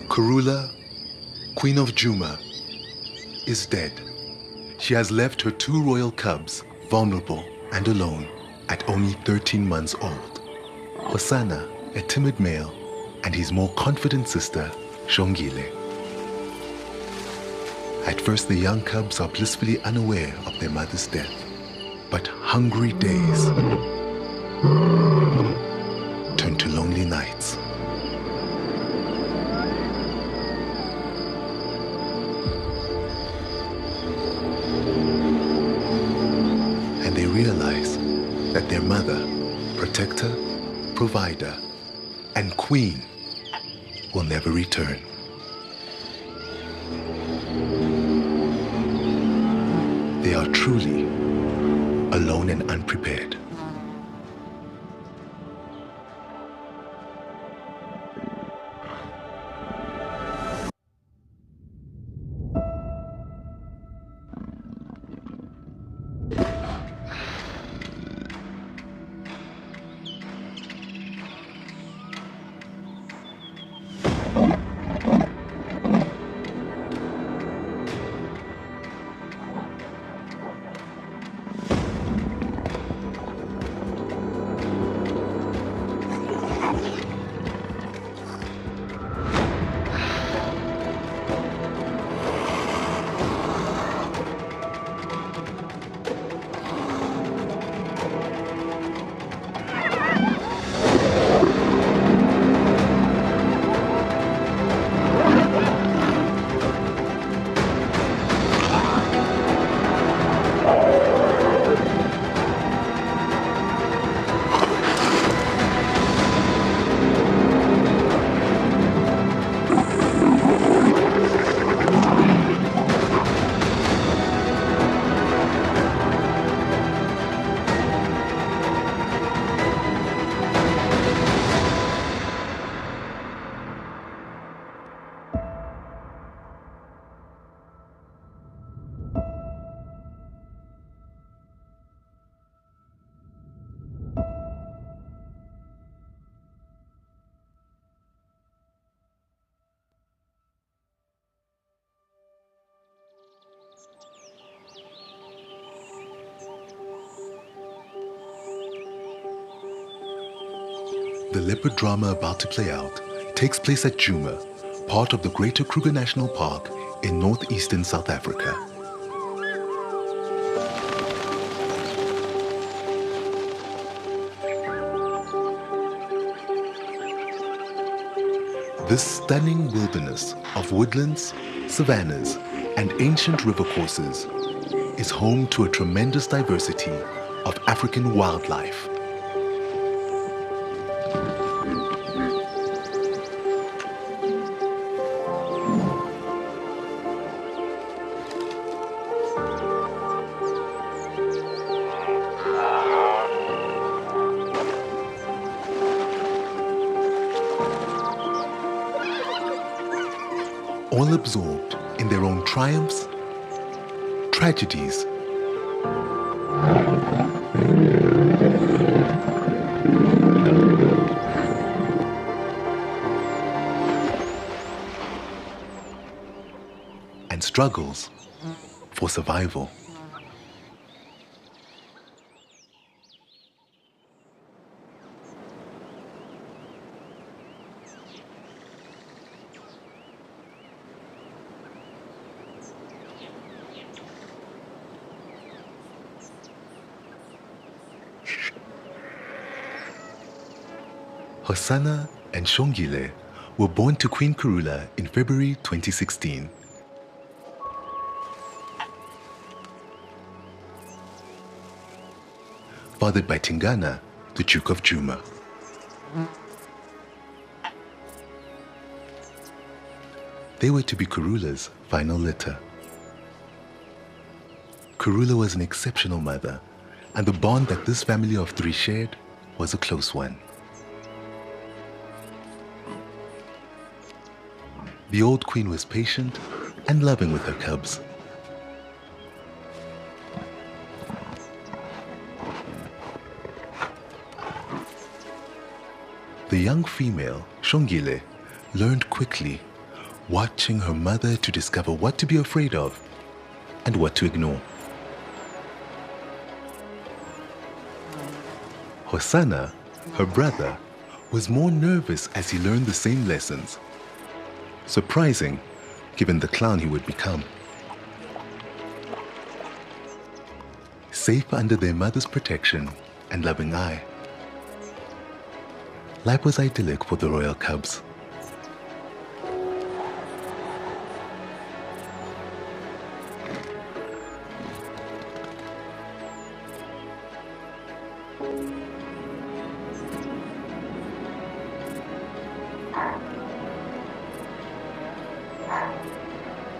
Kurula, Queen of Juma, is dead. She has left her two royal cubs vulnerable and alone at only 13 months old. Hosanna, a timid male, and his more confident sister, Shongile. At first, the young cubs are blissfully unaware of their mother's death, but hungry days turn to lonely nights. And they realize that their mother, protector, provider, and queen will never return. They are truly alone and unprepared. The leopard drama about to play out takes place at Juma, part of the Greater Kruger National Park in northeastern South Africa. This stunning wilderness of woodlands, savannas, and ancient river courses is home to a tremendous diversity of African wildlife. All absorbed in their own triumphs, tragedies, and struggles for survival. Hosanna and Shongile were born to Queen Kurula in February 2016. Fathered by Tingana, the Duke of Juma. They were to be Kurula's final litter. Kurula was an exceptional mother, and the bond that this family of three shared was a close one. The old queen was patient and loving with her cubs. The young female, Shongile, learned quickly, watching her mother to discover what to be afraid of and what to ignore. Hosanna, her brother, was more nervous as he learned the same lessons. Surprising, given the clown he would become. Safe under their mother's protection and loving eye, life was idyllic for the royal cubs.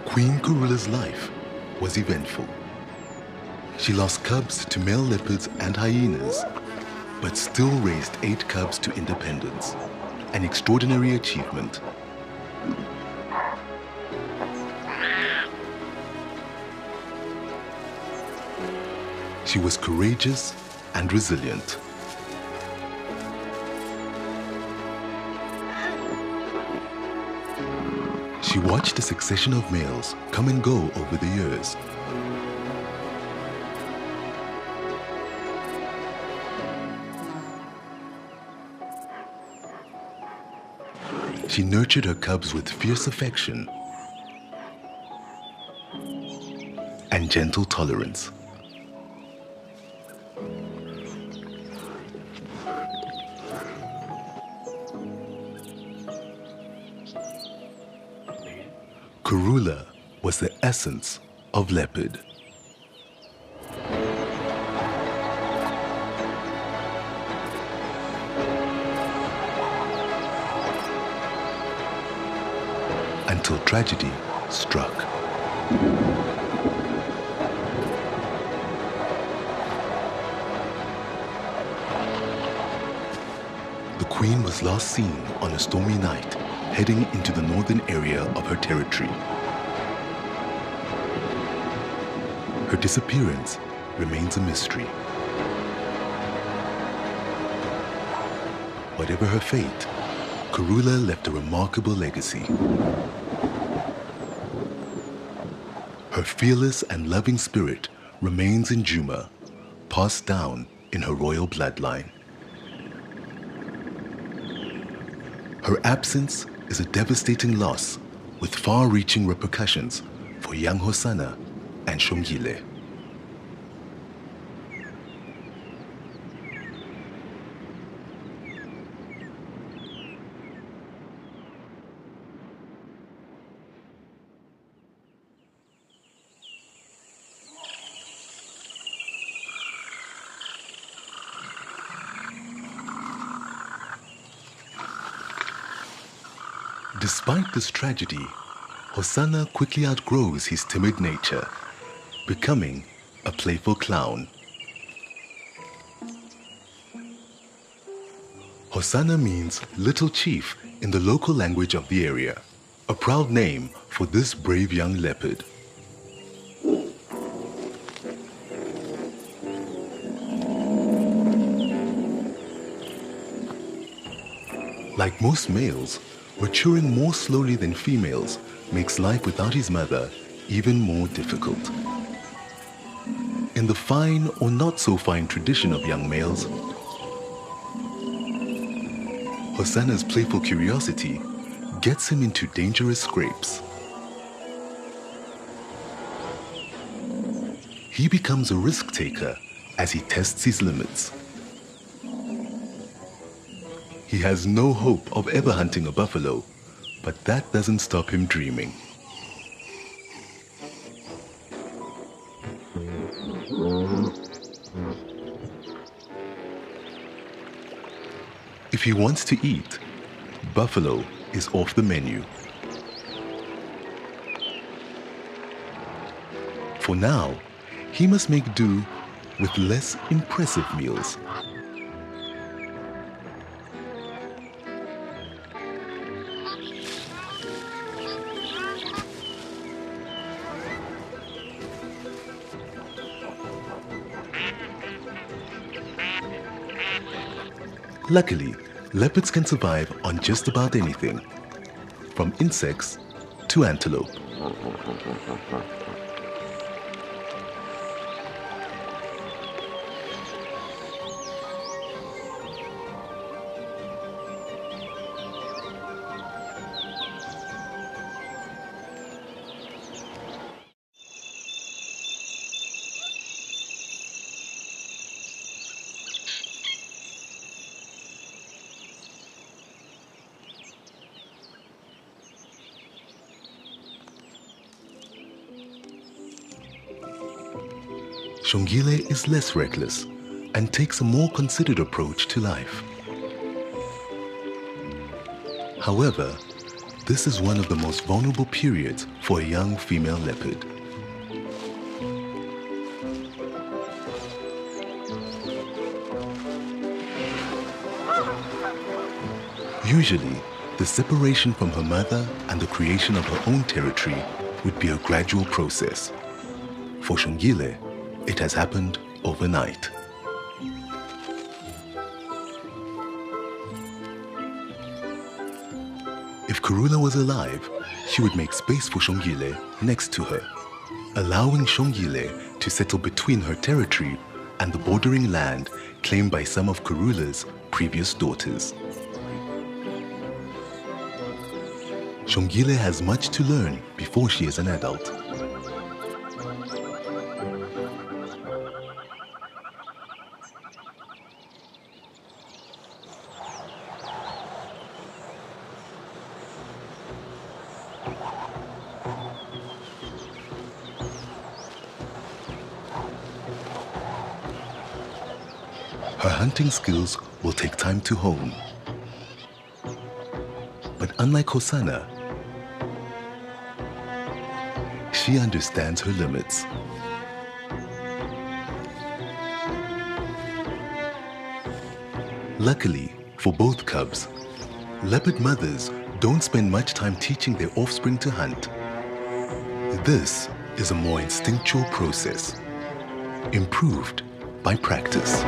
Queen Karula's life was eventful. She lost cubs to male leopards and hyenas, but still raised 8 cubs to independence, an extraordinary achievement. She was courageous and resilient. She watched a succession of males come and go over the years. She nurtured her cubs with fierce affection and gentle tolerance. Karula was the essence of leopard. Until tragedy struck. The queen was last seen on a stormy night, heading into the northern area of her territory. Her disappearance remains a mystery. Whatever her fate, Karula left a remarkable legacy. Her fearless and loving spirit remains in Juma, passed down in her royal bloodline. Her absence is a devastating loss with far-reaching repercussions for young Hosanna and Shongile. Despite this tragedy, Hosanna quickly outgrows his timid nature, becoming a playful clown. Hosanna means little chief in the local language of the area, a proud name for this brave young leopard. Like most males, maturing more slowly than females makes life without his mother even more difficult. In the fine or not so fine tradition of young males, Hosanna's playful curiosity gets him into dangerous scrapes. He becomes a risk taker as he tests his limits. He has no hope of ever hunting a buffalo, but that doesn't stop him dreaming. If he wants to eat, buffalo is off the menu. For now, he must make do with less impressive meals. Luckily, Leopards can survive on just about anything, from insects to antelope. Shongile is less reckless and takes a more considered approach to life. However, this is one of the most vulnerable periods for a young female leopard. Usually, the separation from her mother and the creation of her own territory would be a gradual process. For Shongile, it has happened overnight. If Karula was alive, she would make space for Shongile next to her, allowing Shongile to settle between her territory and the bordering land claimed by some of Karula's previous daughters. Shongile has much to learn before she is an adult. Her hunting skills will take time to hone. But unlike Hosanna, she understands her limits. Luckily for both cubs, leopard mothers don't spend much time teaching their offspring to hunt. This is a more instinctual process, improved by practice.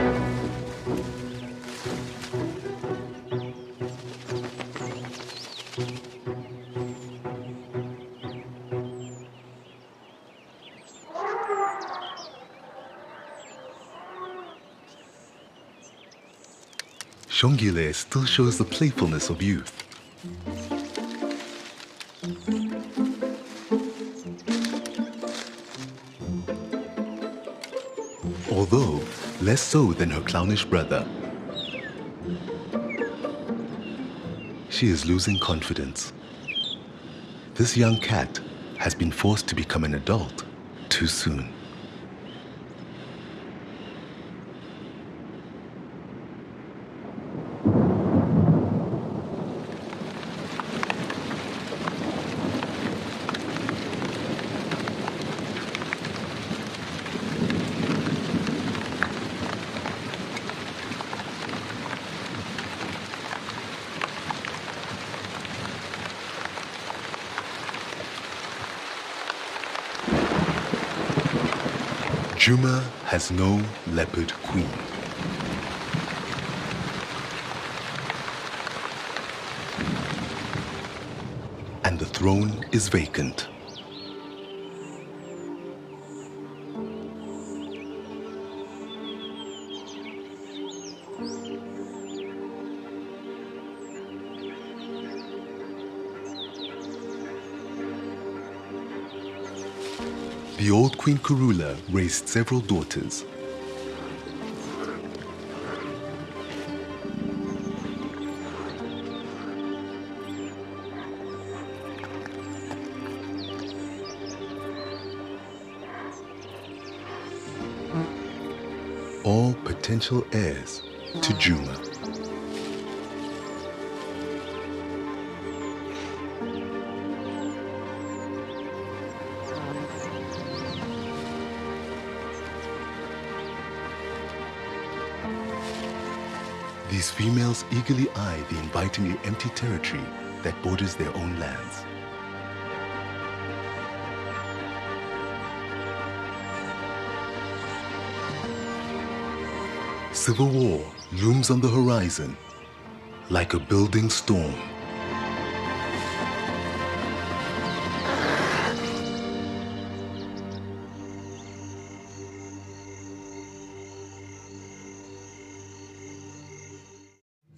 Shongile still shows the playfulness of youth. Although less so than her clownish brother. She is losing confidence. This young cat has been forced to become an adult too soon. Juma has no leopard queen. And the throne is vacant. The old Queen Karula raised several daughters. All potential heirs to Juma. These females eagerly eye the invitingly empty territory that borders their own lands. Civil war looms on the horizon, like a building storm.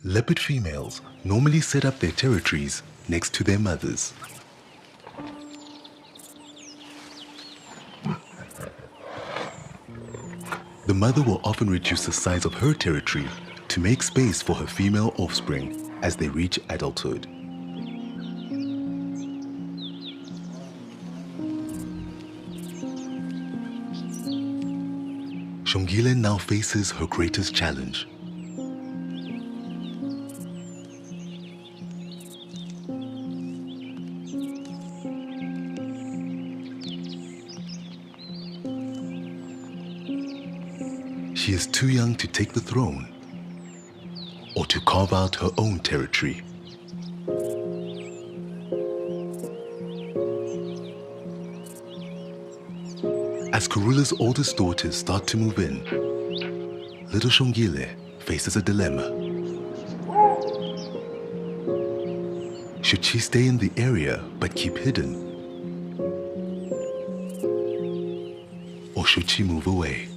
Leopard females normally set up their territories next to their mothers. The mother will often reduce the size of her territory to make space for her female offspring as they reach adulthood. Shongile now faces her greatest challenge. She is too young to take the throne or to carve out her own territory. As Karula's oldest daughters start to move in, little Shongile faces a dilemma. Should she stay in the area but keep hidden? Or should she move away?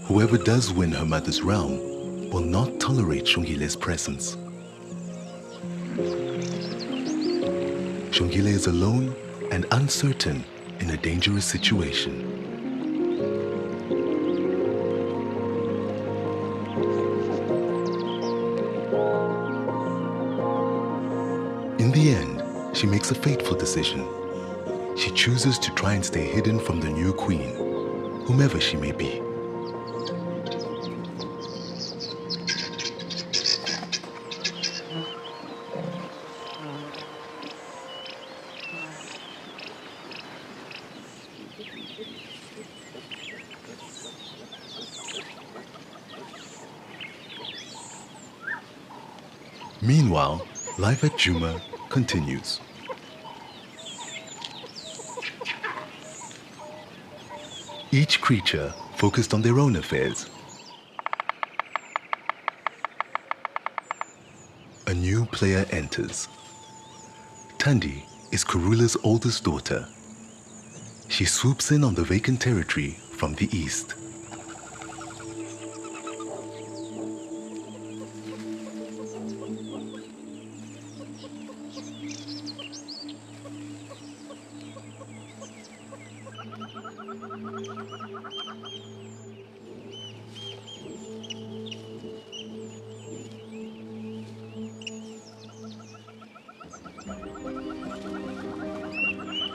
Whoever does win her mother's realm will not tolerate Shongile's presence. Shongile is alone and uncertain in a dangerous situation. In the end, she makes a fateful decision. She chooses to try and stay hidden from the new queen, whomever she may be. Meanwhile, life at Juma continues. Each creature focused on their own affairs. A new player enters. Tandi is Karula's oldest daughter. She swoops in on the vacant territory from the east.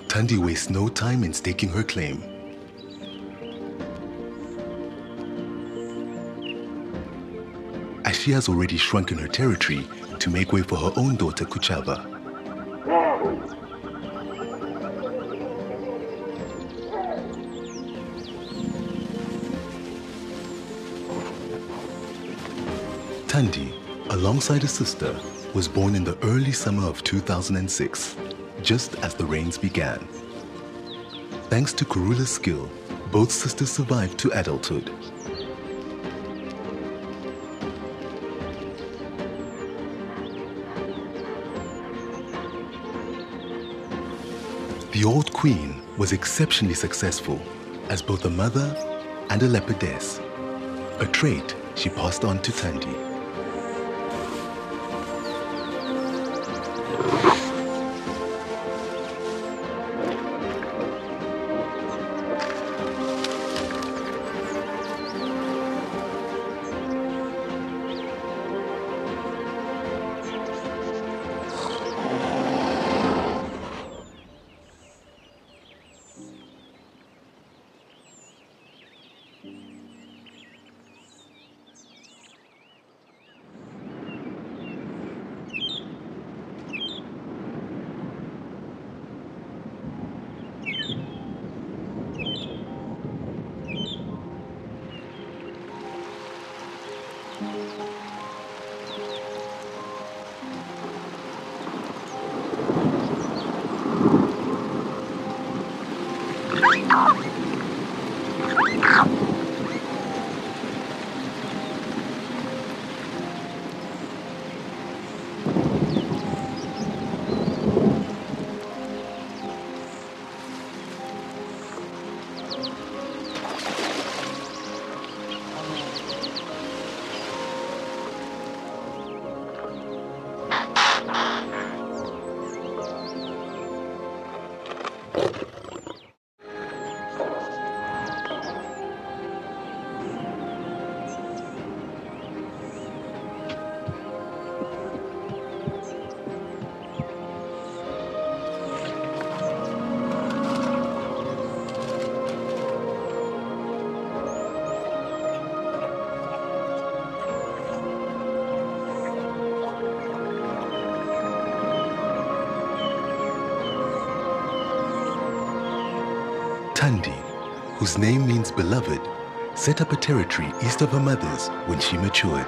Tandi wastes no time in staking her claim. As she has already shrunken her territory to make way for her own daughter Kuchava. Tandi, alongside her sister, was born in the early summer of 2006. Just as the rains began. Thanks to Karula's skill, both sisters survived to adulthood. The old queen was exceptionally successful as both a mother and a leopardess, a trait she passed on to Tandi. Tundi, whose name means beloved, set up a territory east of her mother's when she matured.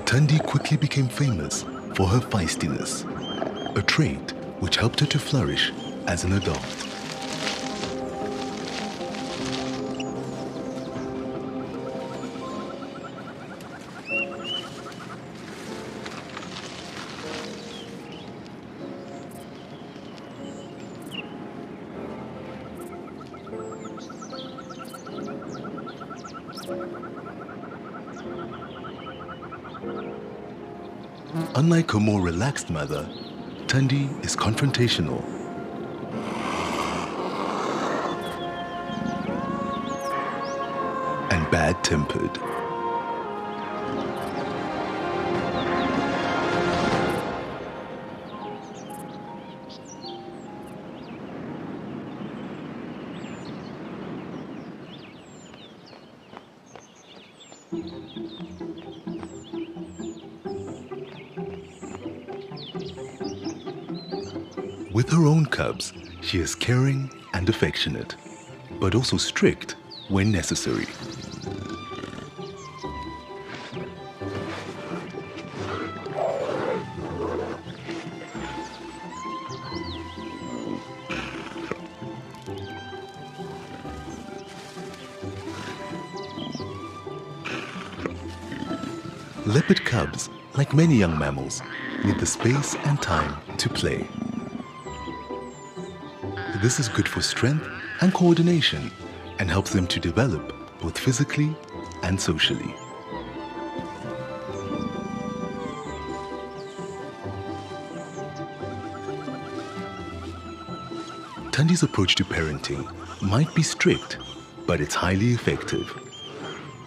Tundi quickly became famous for her feistiness, a trait which helped her to flourish as an adult. Unlike her more relaxed mother, Tundi is confrontational. And bad-tempered. With her own cubs, she is caring and affectionate, but also strict when necessary. Leopard cubs, like many young mammals, need the space and time to play. This is good for strength and coordination and helps them to develop both physically and socially. Tundi's approach to parenting might be strict, but it's highly effective.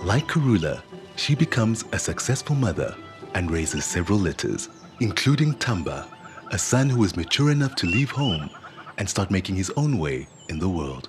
Like Karula, she becomes a successful mother and raises several litters, including Tamba, a son who is mature enough to leave home and start making his own way in the world.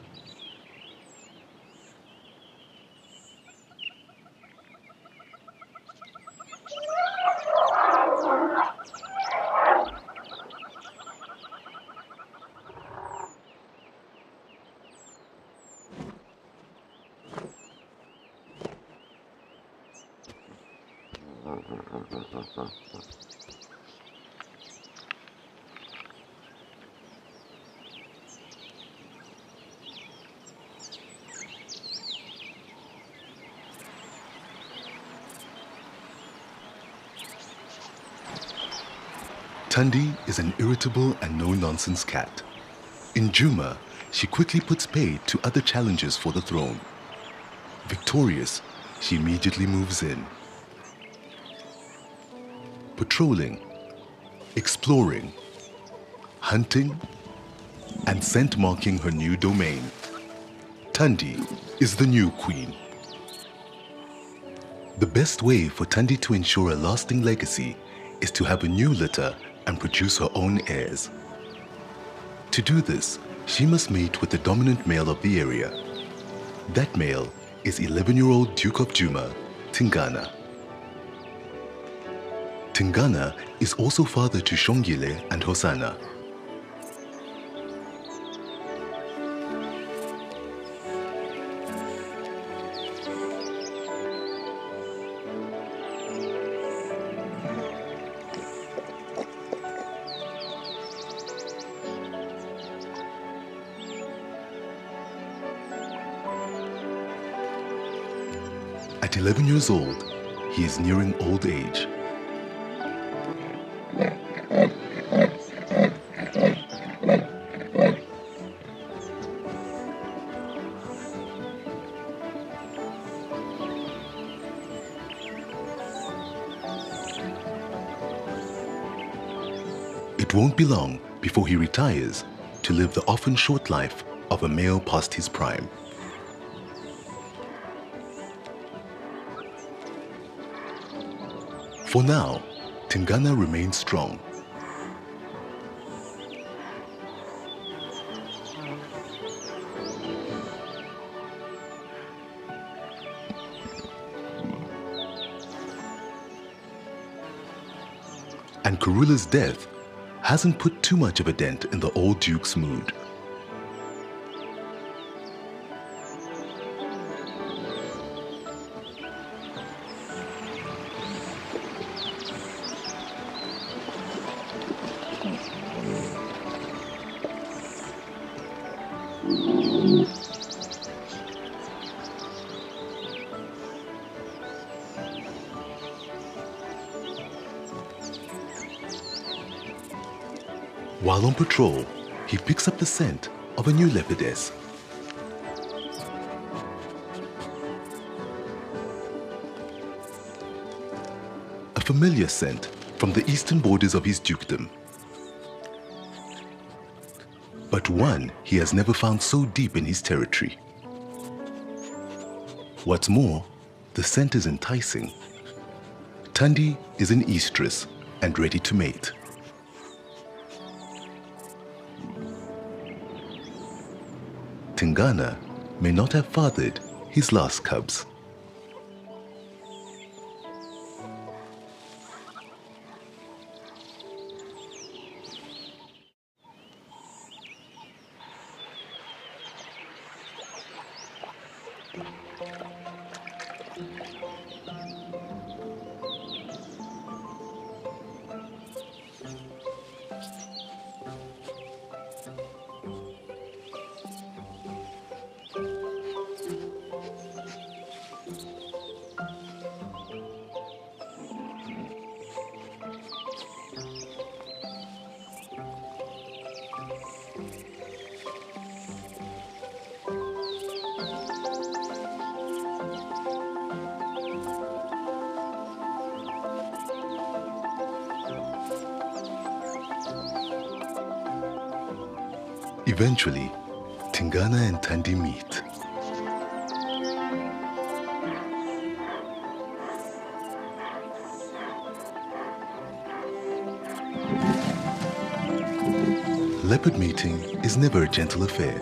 Tundi is an irritable and no-nonsense cat. In Juma, she quickly puts paid to other challengers for the throne. Victorious, she immediately moves in. Patrolling, exploring, hunting, and scent marking her new domain. Tundi is the new queen. The best way for Tundi to ensure a lasting legacy is to have a new litter and produce her own heirs. To do this, she must mate with the dominant male of the area. That male is 11-year-old Duke of Juma, Tingana. Tingana is also father to Shongile and Hosanna. At 11 years old, he is nearing old age. It won't be long before he retires to live the often short life of a male past his prime. For now, Tingana remains strong. And Karula's death hasn't put too much of a dent in the old Duke's mood. While on patrol, he picks up the scent of a new leopardess. A familiar scent from the eastern borders of his dukedom. But one he has never found so deep in his territory. What's more, the scent is enticing. Tundi is an estrus and ready to mate. Tingana may not have fathered his last cubs. Eventually, Tingana and Tundi meet. Leopard mating is never a gentle affair.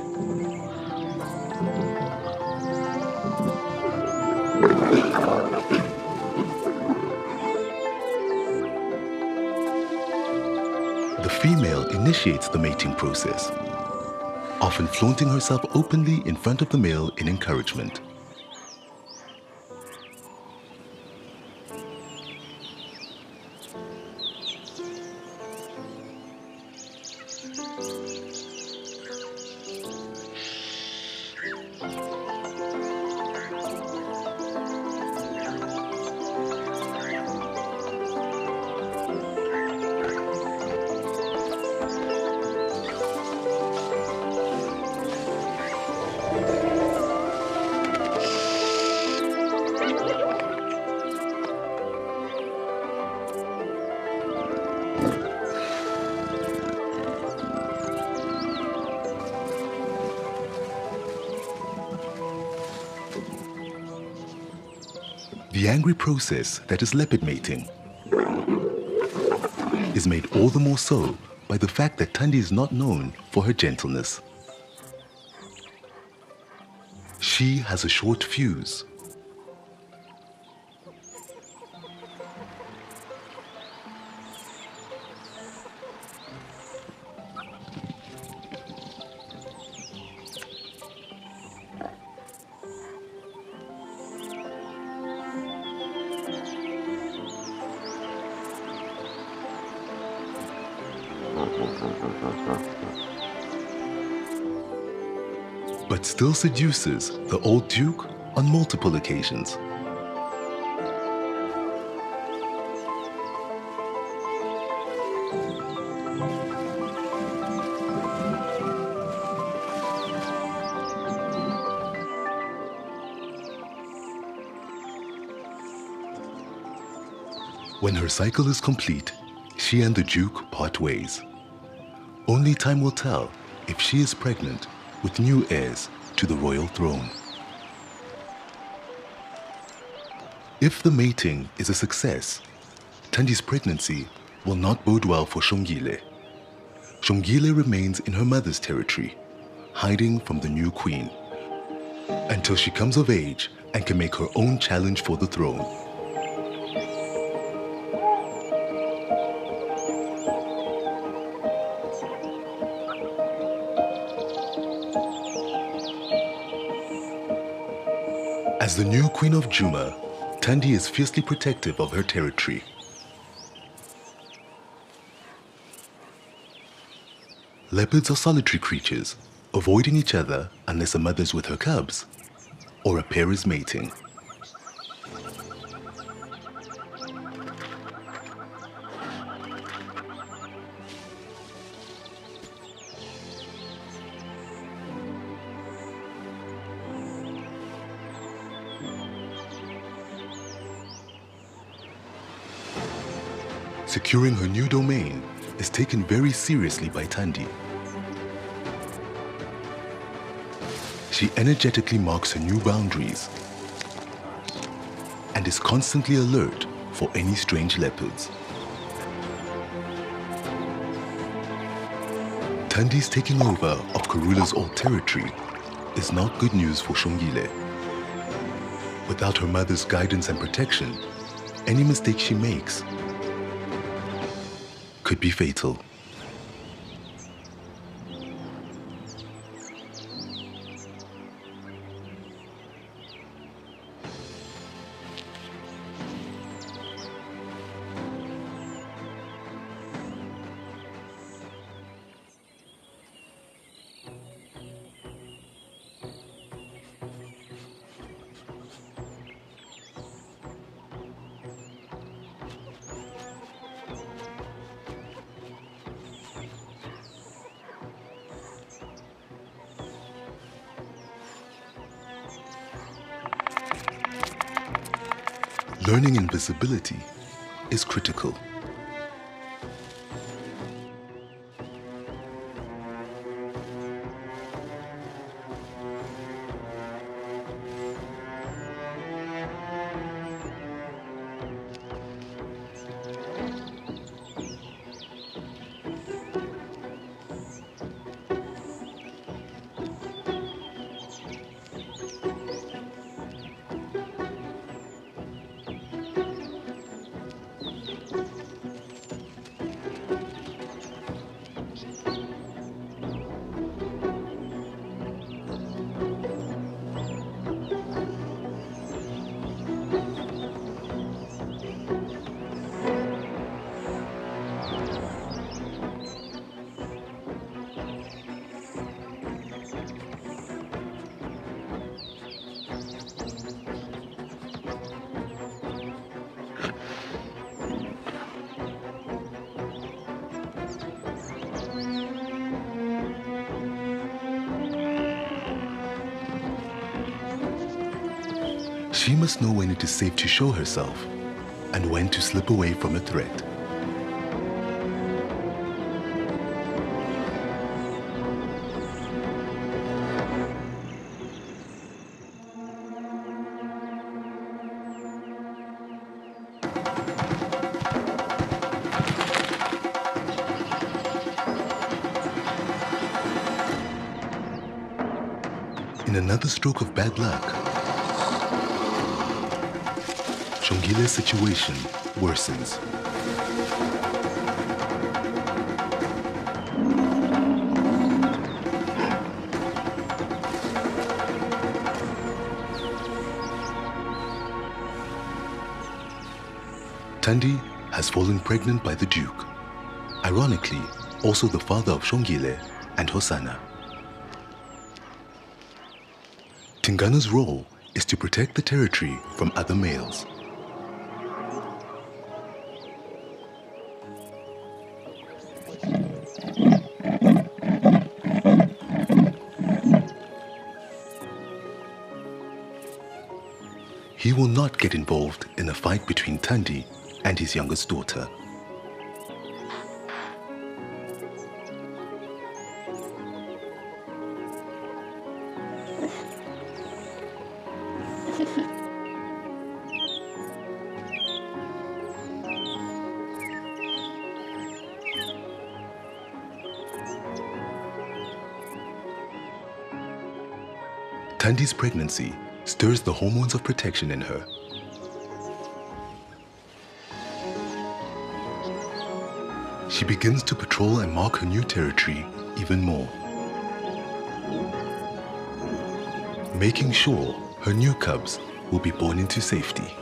The female initiates the mating process, often flaunting herself openly in front of the male in encouragement. The angry process that is leopard mating is made all the more so by the fact that Tundi is not known for her gentleness. She has a short fuse. but still seduces the old Duke on multiple occasions. When her cycle is complete, she and the Duke part ways. Only time will tell if she is pregnant with new heirs to the royal throne. If the mating is a success, Thandi's pregnancy will not bode well for Shongile. Shongile remains in her mother's territory, hiding from the new queen, until she comes of age and can make her own challenge for the throne. As the new Queen of Juma, Thandi is fiercely protective of her territory. Leopards are solitary creatures, avoiding each other unless a mother is with her cubs or a pair is mating. Securing her new domain is taken very seriously by Thandi. She energetically marks her new boundaries and is constantly alert for any strange leopards. Thandi's taking over of Karula's old territory is not good news for Shongile. Without her mother's guidance and protection, any mistake she makes could be fatal. Learning invisibility is critical. She must know when it is safe to show herself and when to slip away from a threat. In another stroke of bad luck, Shongile's situation worsens. Thandi has fallen pregnant by the Duke. Ironically, also the father of Shongile and Hosanna. Tingana's role is to protect the territory from other males. He will not get involved in a fight between Thandi and his youngest daughter. Thandi's pregnancy stirs the hormones of protection in her. She begins to patrol and mark her new territory even more, making sure her new cubs will be born into safety.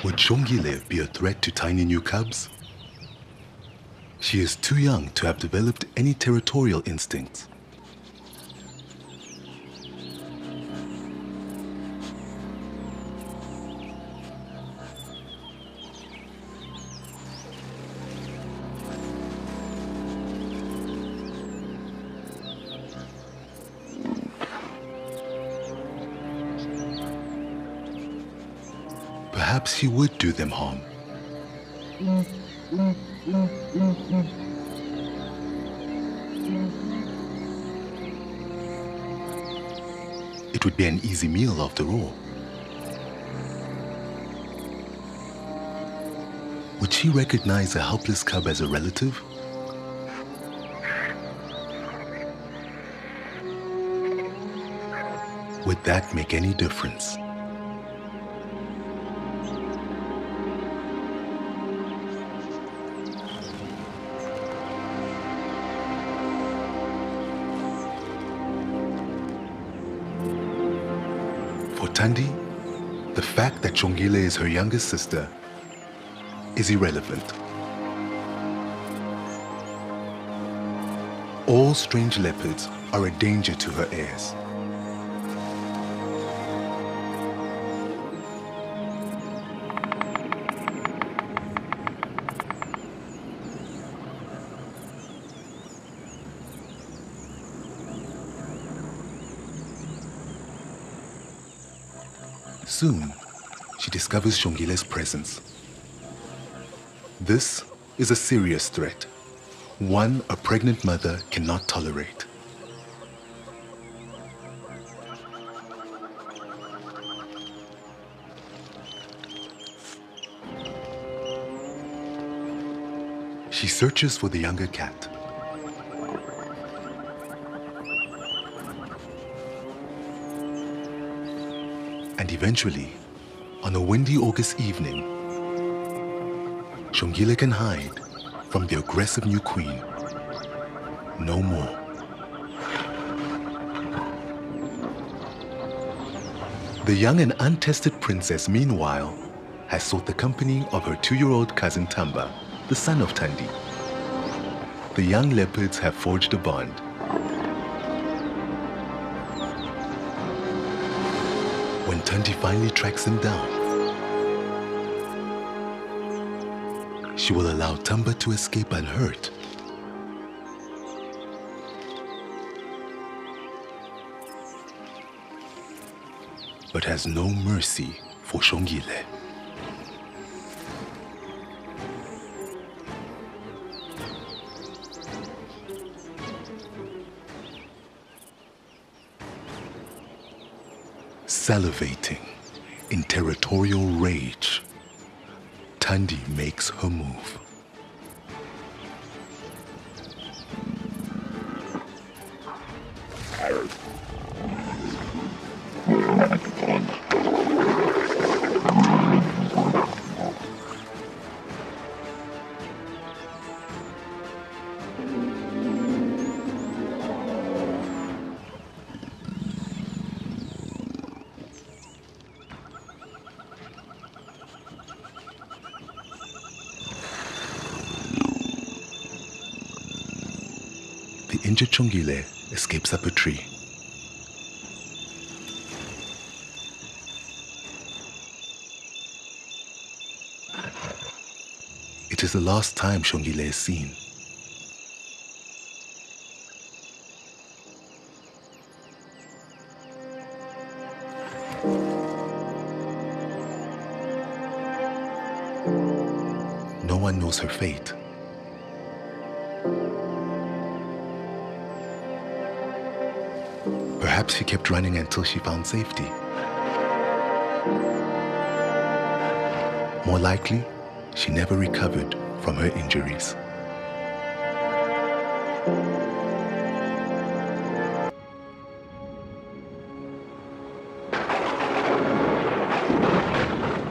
Would Shongile be a threat to tiny new cubs? She is too young to have developed any territorial instincts. Perhaps he would do them harm. It would be an easy meal after all. Would she recognize a helpless cub as a relative? Would that make any difference? For Thandi, the fact that Shongile is her youngest sister is irrelevant. All strange leopards are a danger to her heirs. Soon, she discovers Shongile's presence. This is a serious threat, one a pregnant mother cannot tolerate. She searches for the younger cat. And eventually, on a windy August evening, Shongile can hide from the aggressive new queen no more. The young and untested princess, meanwhile, has sought the company of her 2-year-old cousin Tamba, the son of Thandi. The young leopards have forged a bond. When Thandi finally tracks him down, she will allow Tamba to escape unhurt. But has no mercy for Shongile. Salivating in territorial rage, Thandi makes her move. injured Chongile escapes up a tree. It is the last time Chongile is seen. No one knows her fate. Perhaps she kept running until she found safety. More likely, she never recovered from her injuries.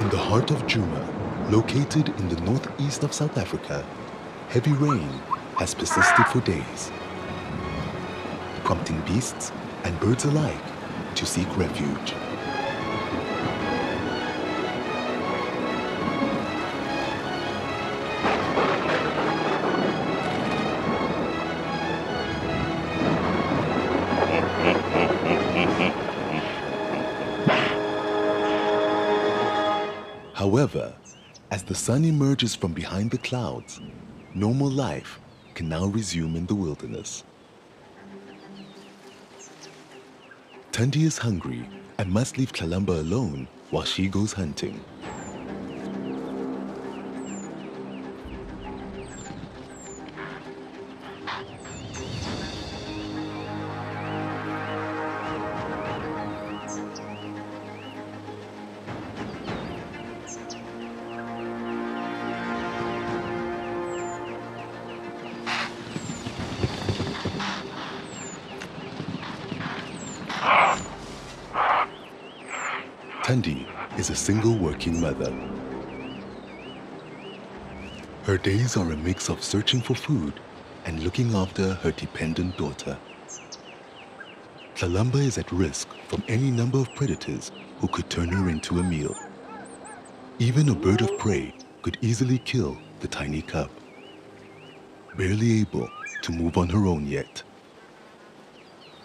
In the heart of Djuma, located in the northeast of South Africa, heavy rain has persisted for days, prompting beasts and birds alike to seek refuge. However, as the sun emerges from behind the clouds, normal life can now resume in the wilderness. Tundi is hungry and must leave Tlalamba alone while she goes hunting. Tundi is a single working mother. Her days are a mix of searching for food and looking after her dependent daughter. Tlalamba is at risk from any number of predators who could turn her into a meal. Even a bird of prey could easily kill the tiny cub, barely able to move on her own yet.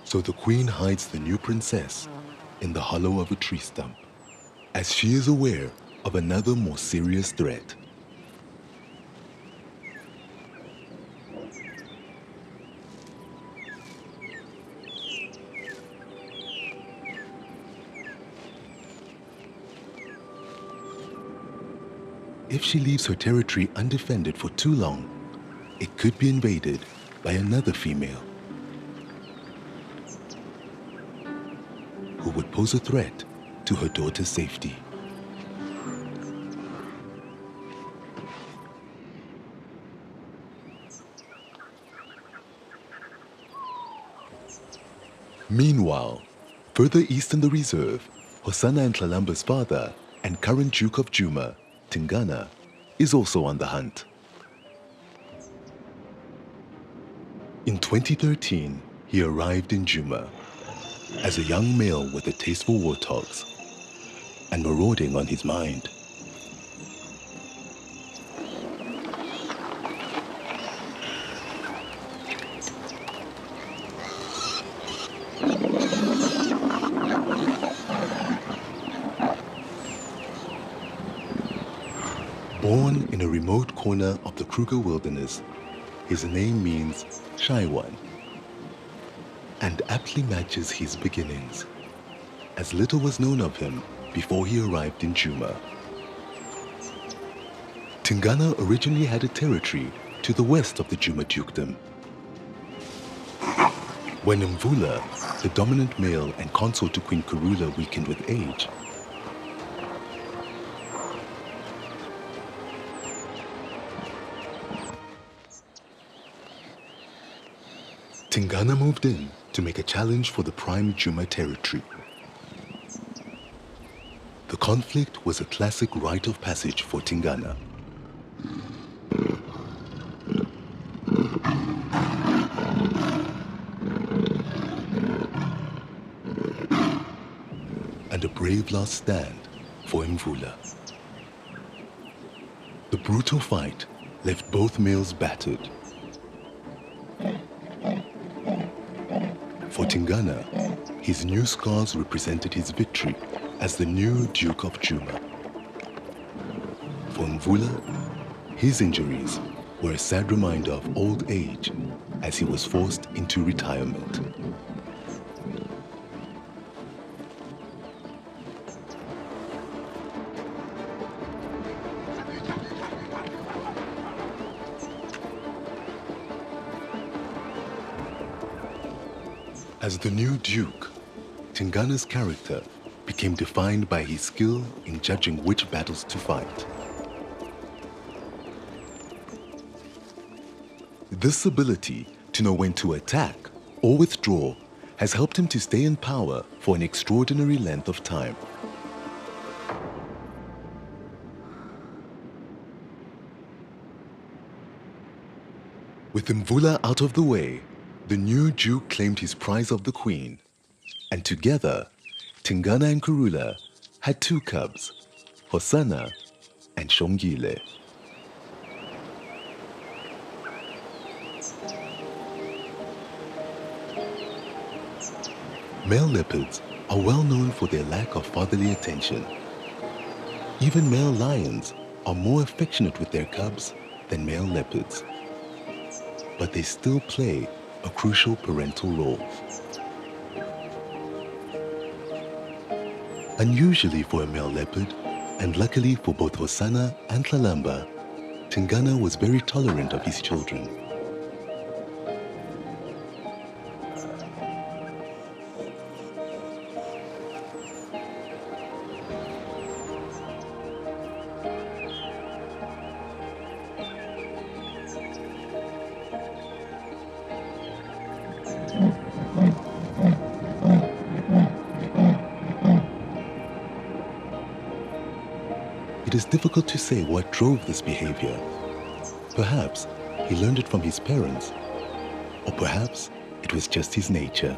So the queen hides the new princess in the hollow of a tree stump, as she is aware of another more serious threat. If she leaves her territory undefended for too long, it could be invaded by another female who would pose a threat to her daughter's safety. Meanwhile, further east in the reserve, Hosanna and Tlalamba's father and current Duke of Djuma, Tingana, is also on the hunt. In 2013, he arrived in Djuma as a young male with a taste for warthogs and marauding on his mind. Born in a remote corner of the Kruger wilderness, his name means Shy One, and aptly matches his beginnings, as little was known of him before he arrived in Djuma. Tingana originally had a territory to the west of the Djuma dukedom. When Mvula, the dominant male and consort to Queen Karula, weakened with age, Tingana moved in to make a challenge for the prime Djuma territory. The conflict was a classic rite of passage for Tingana. And a brave last stand for Mvula. The brutal fight left both males battered. For Tingana, his new scars represented his victory as the new Duke of Juma. For Mvula, his injuries were a sad reminder of old age as he was forced into retirement. As the new Duke, Tingana's character became defined by his skill in judging which battles to fight. This ability to know when to attack or withdraw has helped him to stay in power for an extraordinary length of time. With Mvula out of the way, the new Duke claimed his prize of the Queen, and together, Tingana and Kurula had two cubs, Hosanna and Shongile. Male leopards are well known for their lack of fatherly attention. Even male lions are more affectionate with their cubs than male leopards. But they still play a crucial parental role. Unusually for a male leopard, and luckily for both Hosanna and Tlalamba, Tingana was very tolerant of his children. It is difficult to say what drove this behavior. Perhaps he learned it from his parents, or perhaps it was just his nature.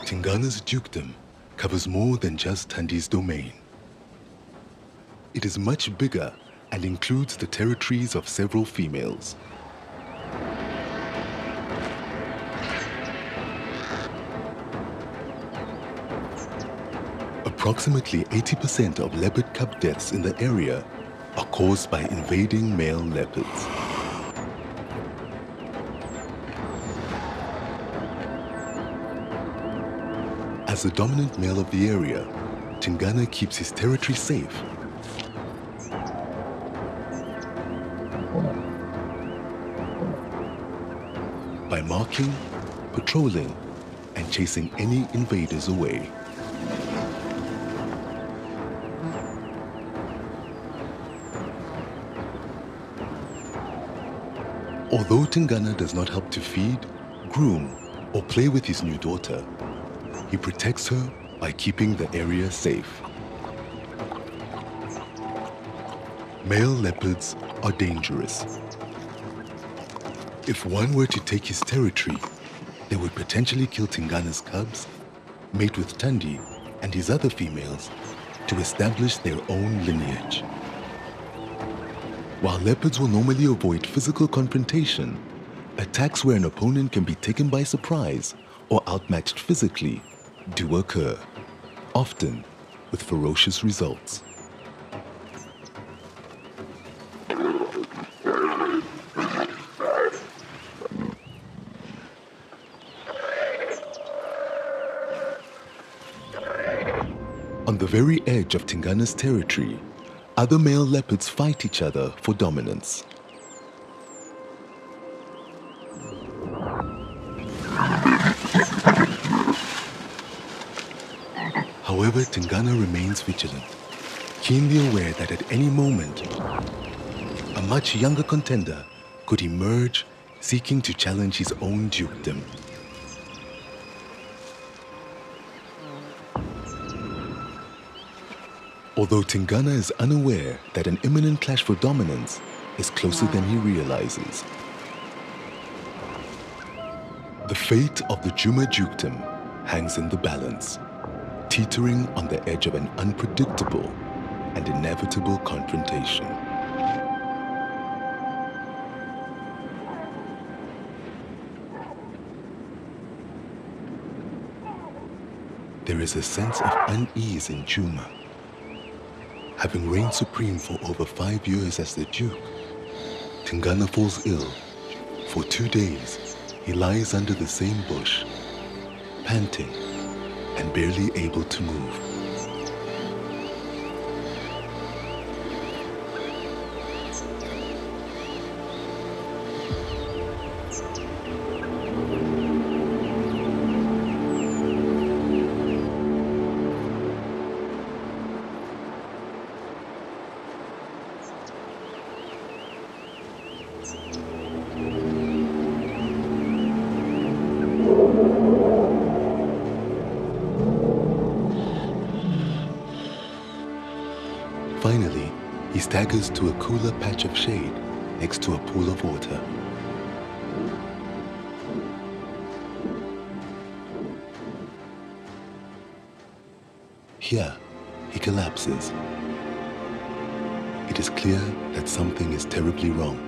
Tingana's dukedom covers more than just Tandi's domain. It is much bigger and includes the territories of several females. Approximately 80% of leopard cub deaths in the area are caused by invading male leopards. As the dominant male of the area, Tingana keeps his territory safe. By marking, patrolling, and chasing any invaders away. Although Tingana does not help to feed, groom, or play with his new daughter, he protects her by keeping the area safe. Male leopards are dangerous. If one were to take his territory, they would potentially kill Tingana's cubs, mate with Tandi and his other females to establish their own lineage. While leopards will normally avoid physical confrontation, attacks where an opponent can be taken by surprise or outmatched physically do occur, often with ferocious results. On the very edge of Tingana's territory, other male leopards fight each other for dominance. However, Tingana remains vigilant, keenly aware that at any moment, a much younger contender could emerge seeking to challenge his own dukedom. Although Tingana is unaware that an imminent clash for dominance is closer than he realizes. The fate of the Juma dukedom hangs in the balance, teetering on the edge of an unpredictable and inevitable confrontation. There is a sense of unease in Juma. Having reigned supreme for over 5 years as the Duke, Tingana falls ill. For 2 days, he lies under the same bush, panting and barely able to move. Finally, he staggers to a cooler patch of shade next to a pool of water. Here, he collapses. It is clear that something is terribly wrong.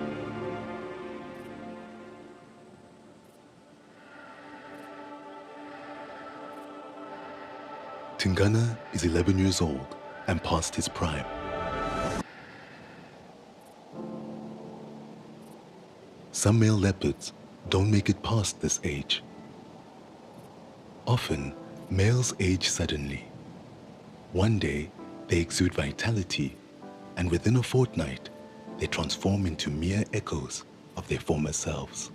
Tingana is 11 years old and past his prime. Some male leopards don't make it past this age. Often, males age suddenly. One day, they exude vitality, and within a fortnight, they transform into mere echoes of their former selves,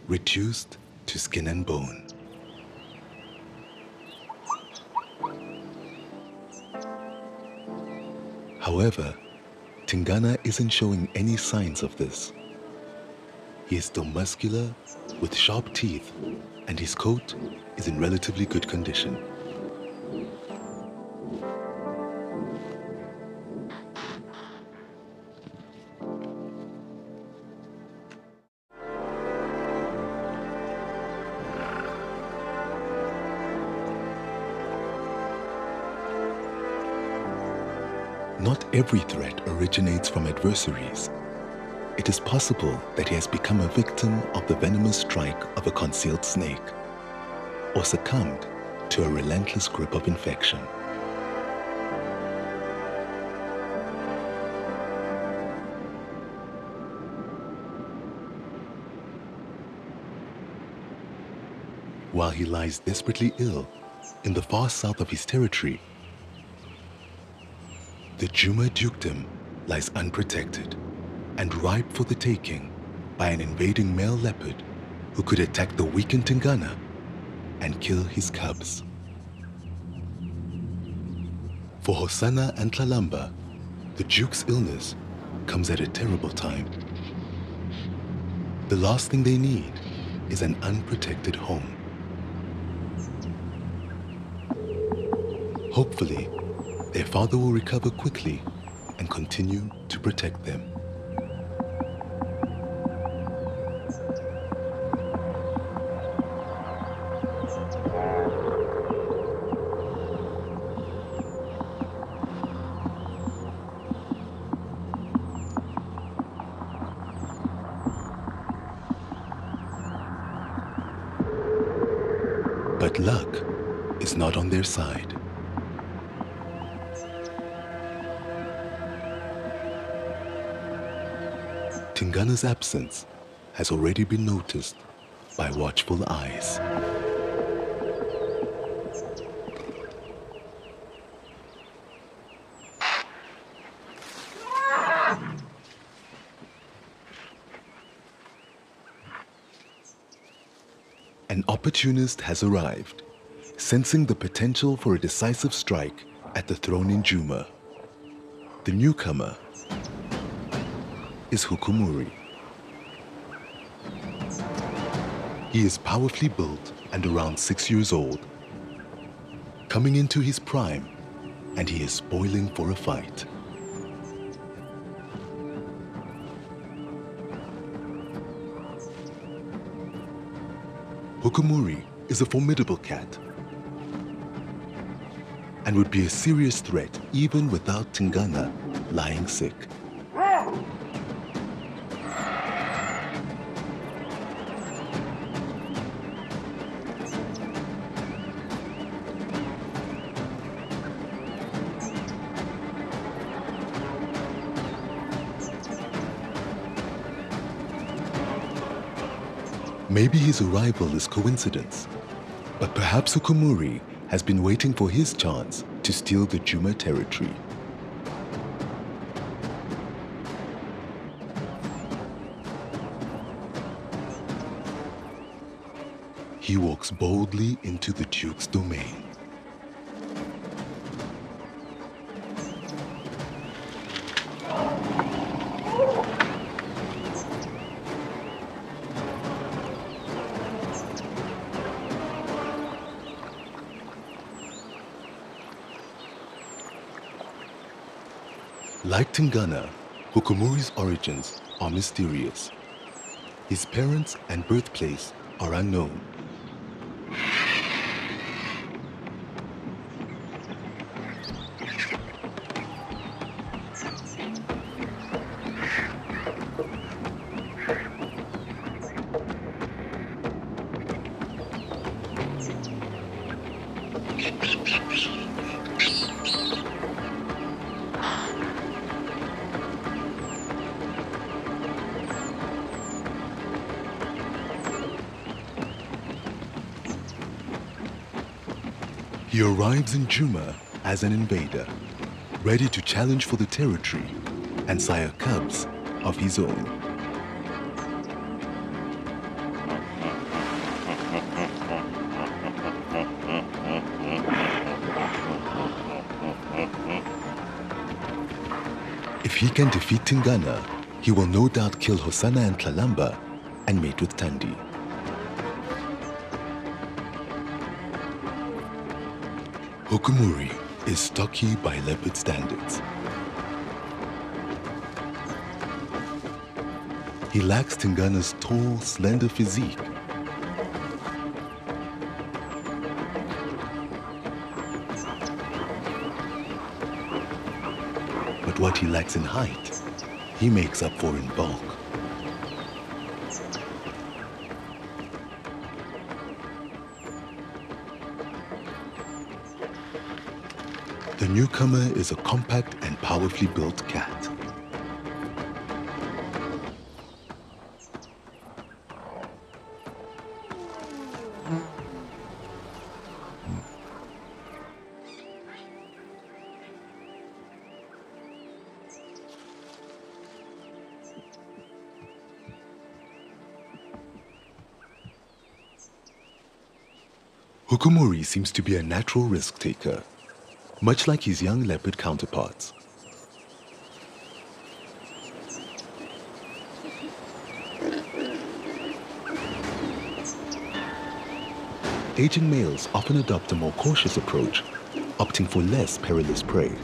reduced to skin and bone. However, Tingana isn't showing any signs of this. He is still muscular, with sharp teeth, and his coat is in relatively good condition. Not every threat originates from adversaries. It is possible that he has become a victim of the venomous strike of a concealed snake, or succumbed to a relentless grip of infection. While he lies desperately ill in the far south of his territory, the Juma dukedom lies unprotected and ripe for the taking by an invading male leopard who could attack the weakened Tingana and kill his cubs. For Hosanna and Tlalamba, the Duke's illness comes at a terrible time. The last thing they need is an unprotected home. Hopefully, their father will recover quickly and continue to protect them. But luck is not on their side. Tingana's absence has already been noticed by watchful eyes. An opportunist has arrived, sensing the potential for a decisive strike at the throne in Juma. The newcomer is Hukumuri. He is powerfully built and around 6 years old. Coming into his prime, and he is spoiling for a fight. Hukumuri is a formidable cat and would be a serious threat even without Tingana lying sick. Maybe his arrival is coincidence, but perhaps Hukumuri has been waiting for his chance to steal the Juma territory. He walks boldly into the Duke's domain. Like Tingana, Hukumuri's origins are mysterious. His parents and birthplace are unknown. He arrives in Juma as an invader, ready to challenge for the territory and sire cubs of his own. If he can defeat Tingana, he will no doubt kill Hosanna and Tlalamba and mate with Tandi. Hukumuri is stocky by leopard standards. He lacks Tingana's tall, slender physique. But what he lacks in height, he makes up for in bulk. The newcomer is a compact and powerfully built cat. Hukumuri seems to be a natural risk taker, much like his young leopard counterparts. Aging males often adopt a more cautious approach, opting for less perilous prey.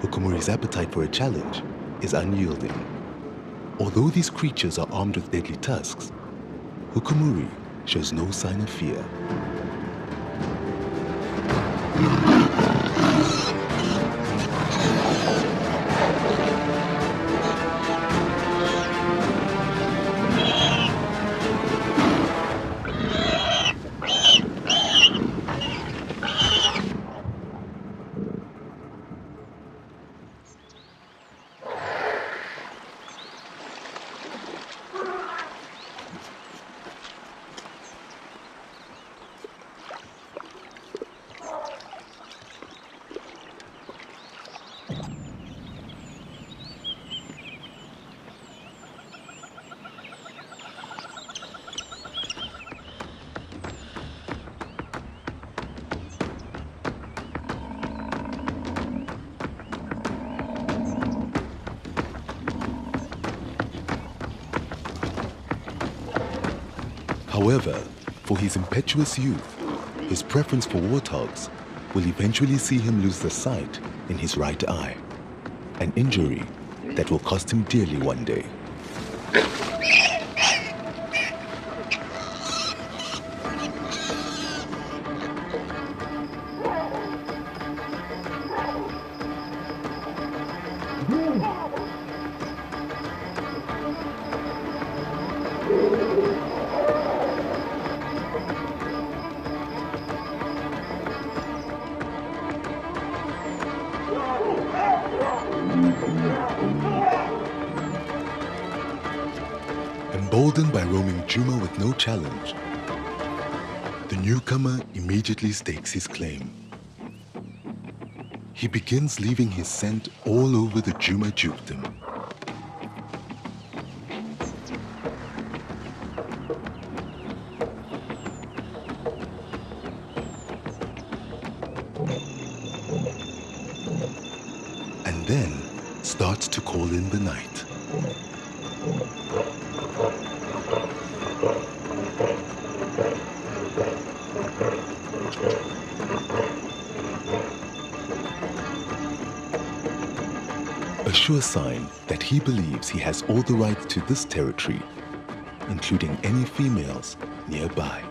Hukumuri's appetite for a challenge is unyielding. Although these creatures are armed with deadly tusks, Hukumuri shows no sign of fear. However, for his impetuous youth, his preference for warthogs will eventually see him lose the sight in his right eye, an injury that will cost him dearly one day. Emboldened by roaming Juma with no challenge, the newcomer immediately stakes his claim. He begins leaving his scent all over the Juma dukedom. And then starts to call in the night. A sure sign that he believes he has all the rights to this territory, including any females nearby.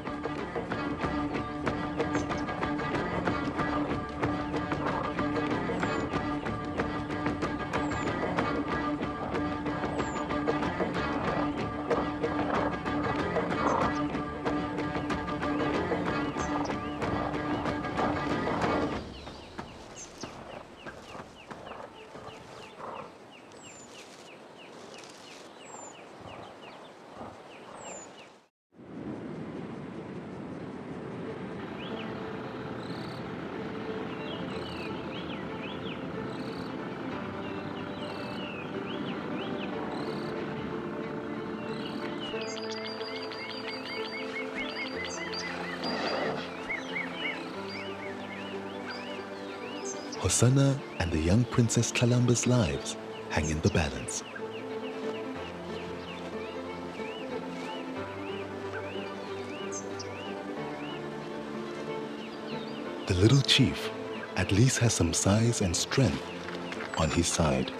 Hosanna and the young Princess Tlalamba's lives hang in the balance. The little chief at least has some size and strength on his side.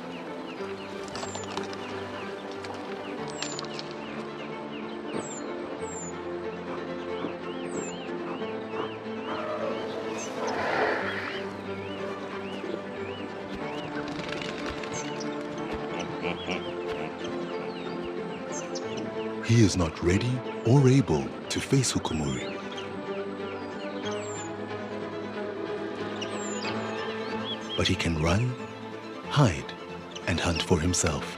He is not ready or able to face Hukumuri. But he can run, hide, and hunt for himself.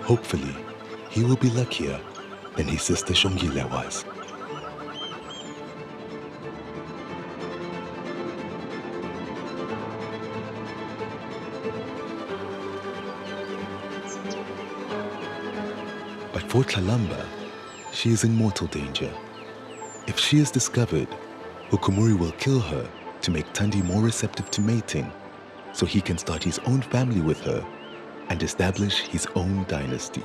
Hopefully, he will be luckier than his sister Shongile was. But for Tlalamba, she is in mortal danger. If she is discovered, Hukumuri will kill her to make Tandi more receptive to mating, so he can start his own family with her and establish his own dynasty.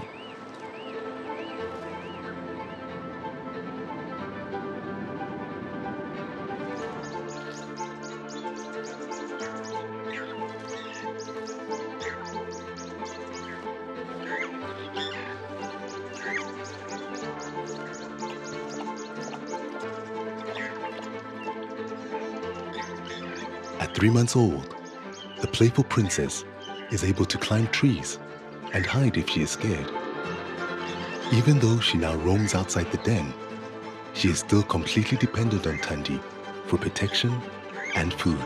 At 3 months old, the playful princess is able to climb trees and hide if she is scared. Even though she now roams outside the den, she is still completely dependent on Tandi for protection and food.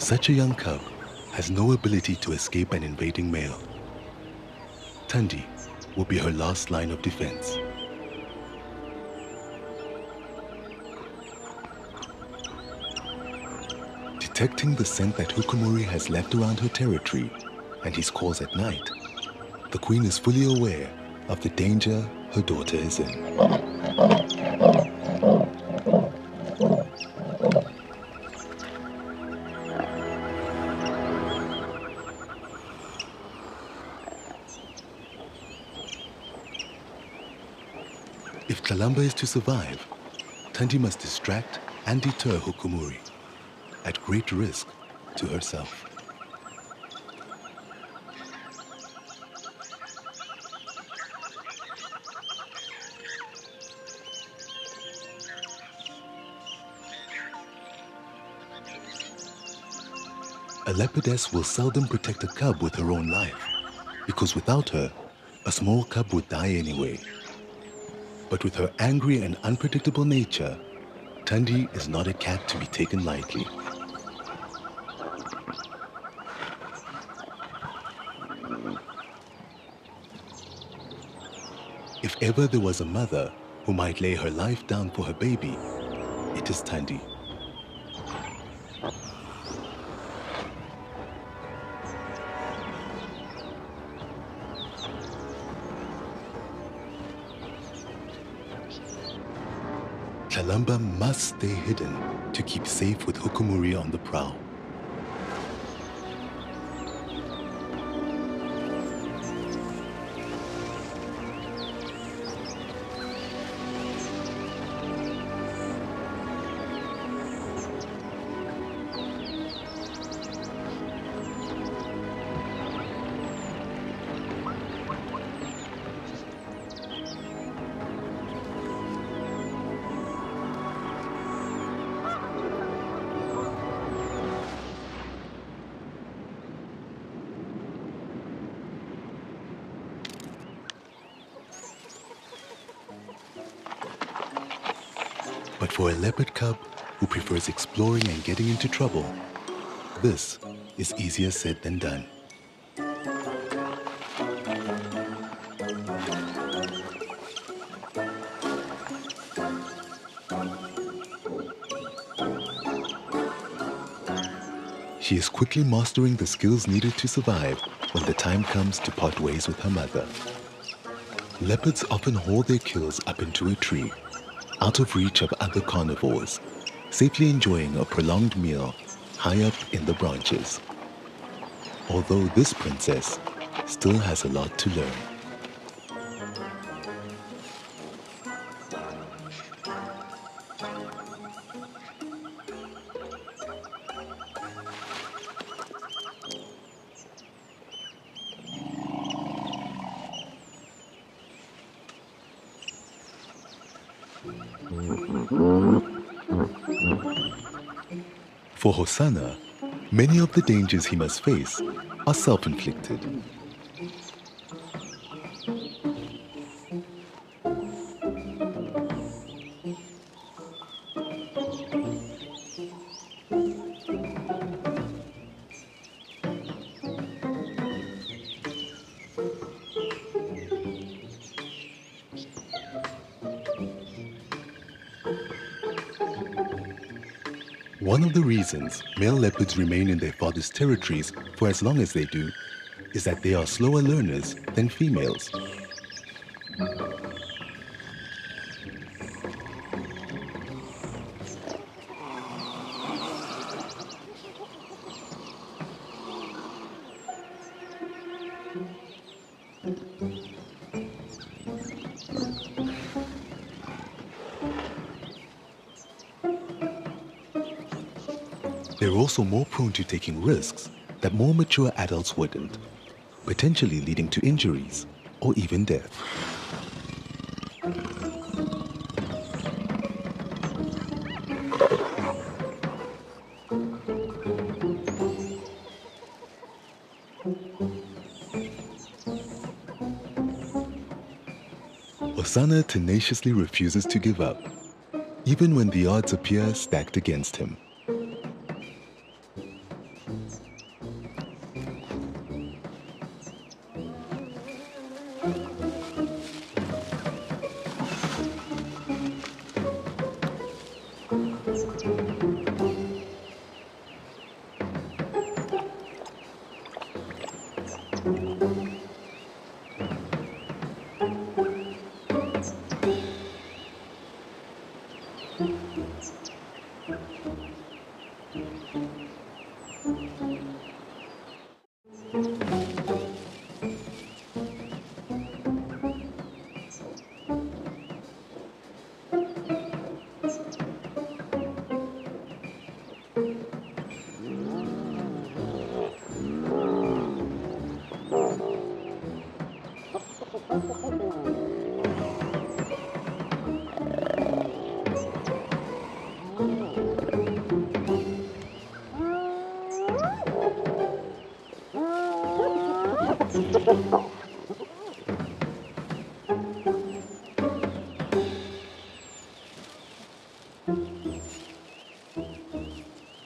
Such a young cub has no ability to escape an invading male. Tundi will be her last line of defense. Detecting the scent that Hukumuri has left around her territory and his calls at night, the queen is fully aware of the danger her daughter is in. If Kalamba is to survive, Tundi must distract and deter Hukumuri, at great risk to herself. A leopardess will seldom protect a cub with her own life, because without her, a small cub would die anyway. But with her angry and unpredictable nature, Tundi is not a cat to be taken lightly. If ever there was a mother who might lay her life down for her baby, it is Tundi. Kalamba must stay hidden to keep safe with Hukumuri on the prowl. But for a leopard cub who prefers exploring and getting into trouble, this is easier said than done. She is quickly mastering the skills needed to survive when the time comes to part ways with her mother. Leopards often haul their kills up into a tree, out of reach of other carnivores, safely enjoying a prolonged meal high up in the branches. Although this princess still has a lot to learn. For Hosanna, many of the dangers he must face are self-inflicted. One of the reasons male leopards remain in their father's territories for as long as they do is that they are slower learners than females. They're also more prone to taking risks that more mature adults wouldn't, potentially leading to injuries or even death. Hosanna tenaciously refuses to give up, even when the odds appear stacked against him.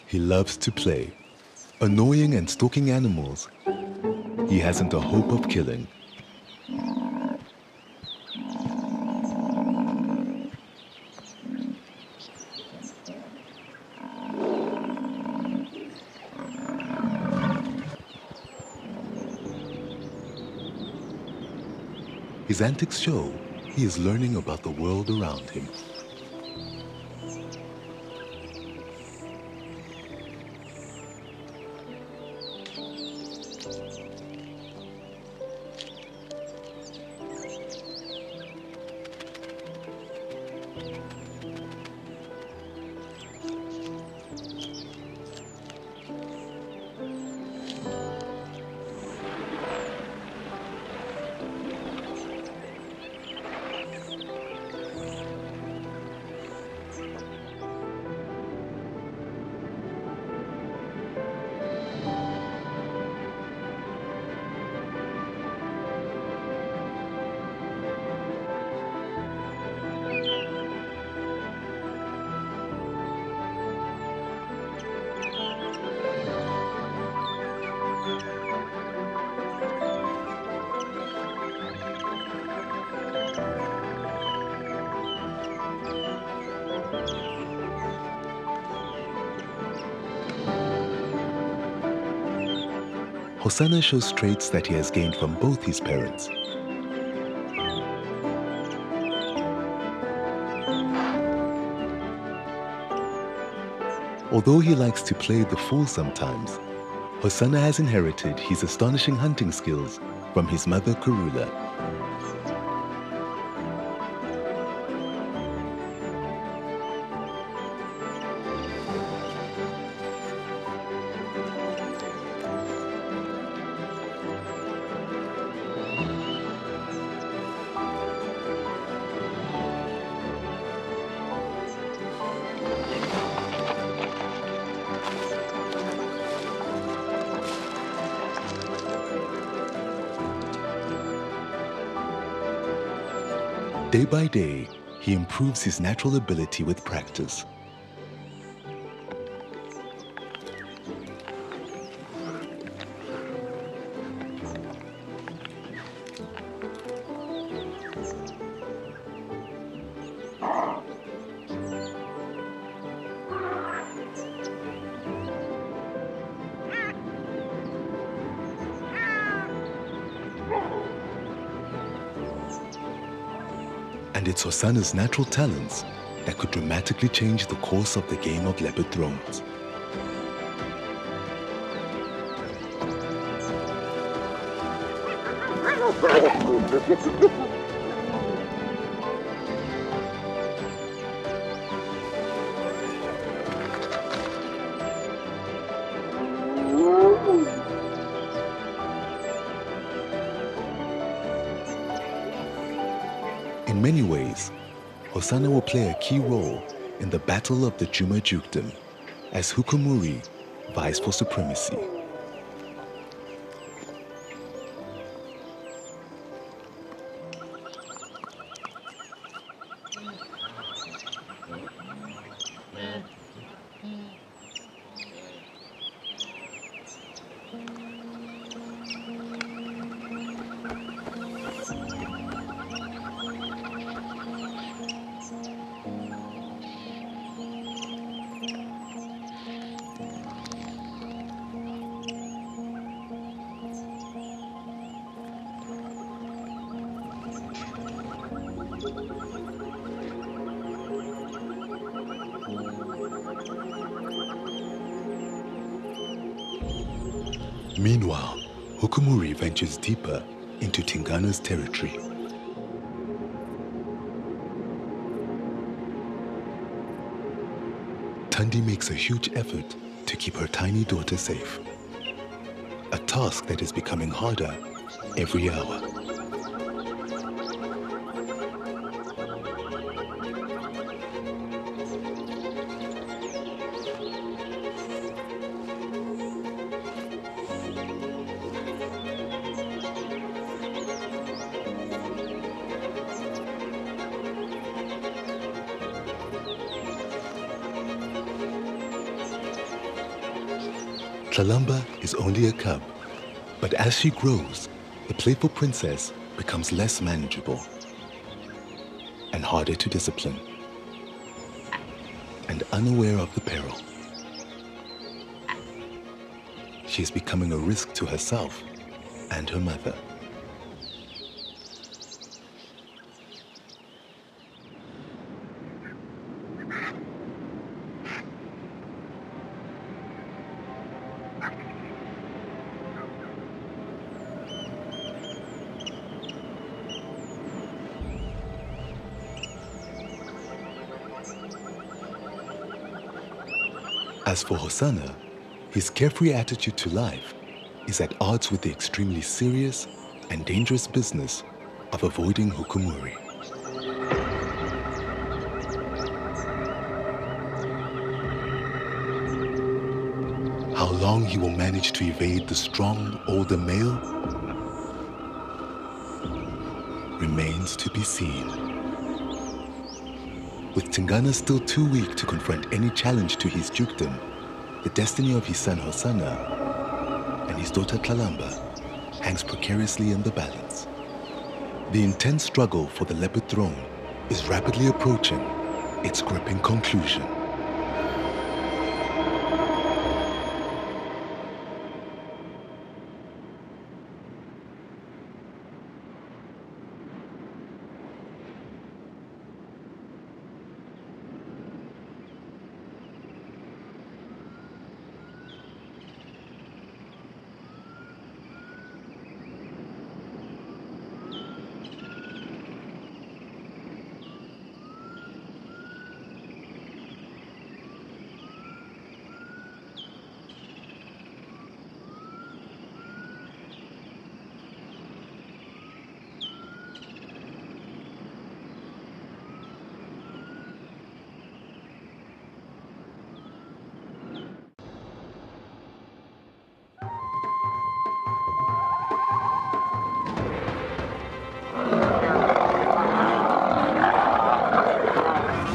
He loves to play, annoying and stalking animals he hasn't a hope of killing. His antics show he is learning about the world around him. Hosanna shows traits that he has gained from both his parents. Although he likes to play the fool sometimes, Hosanna has inherited his astonishing hunting skills from his mother Karula. Day by day, he improves his natural ability with practice. And it's Hosanna's natural talents that could dramatically change the course of the game of Leopard Thrones. In many ways, Hosanna will play a key role in the Battle of the Juma Dukedom as Hukumuri vies for supremacy. Meanwhile, Hukumuri ventures deeper into Tingana's territory. Tundi makes a huge effort to keep her tiny daughter safe, a task that is becoming harder every hour. Tlalamba is only a cub, but as she grows, the playful princess becomes less manageable and harder to discipline, and unaware of the peril. She is becoming a risk to herself and her mother. As for Hosanna, his carefree attitude to life is at odds with the extremely serious and dangerous business of avoiding Hukumuri. How long he will manage to evade the strong, older male remains to be seen. With Tingana still too weak to confront any challenge to his dukedom, the destiny of his son Hosanna and his daughter Tlalamba hangs precariously in the balance. The intense struggle for the leopard throne is rapidly approaching its gripping conclusion.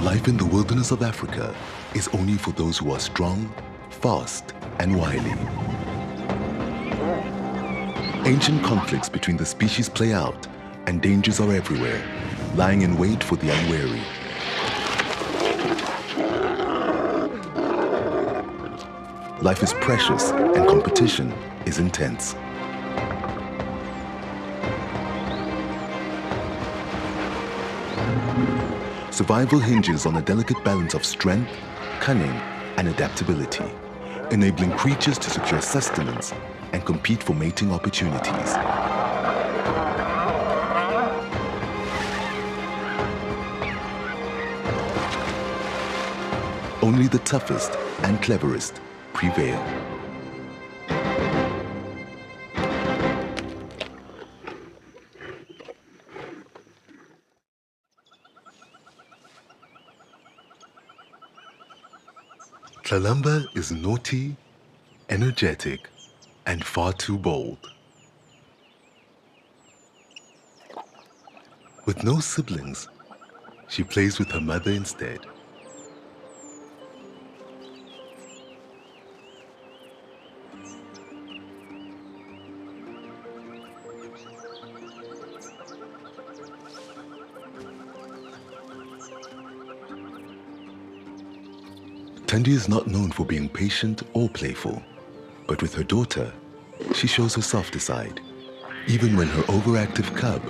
Life in the wilderness of Africa is only for those who are strong, fast, and wily. Ancient conflicts between the species play out, and dangers are everywhere, lying in wait for the unwary. Life is precious, and competition is intense. Survival hinges on a delicate balance of strength, cunning, and adaptability, enabling creatures to secure sustenance and compete for mating opportunities. Only the toughest and cleverest prevail. Tlalamba is naughty, energetic, and far too bold. With no siblings, she plays with her mother instead. Tundi is not known for being patient or playful, but with her daughter, she shows her softer side, even when her overactive cub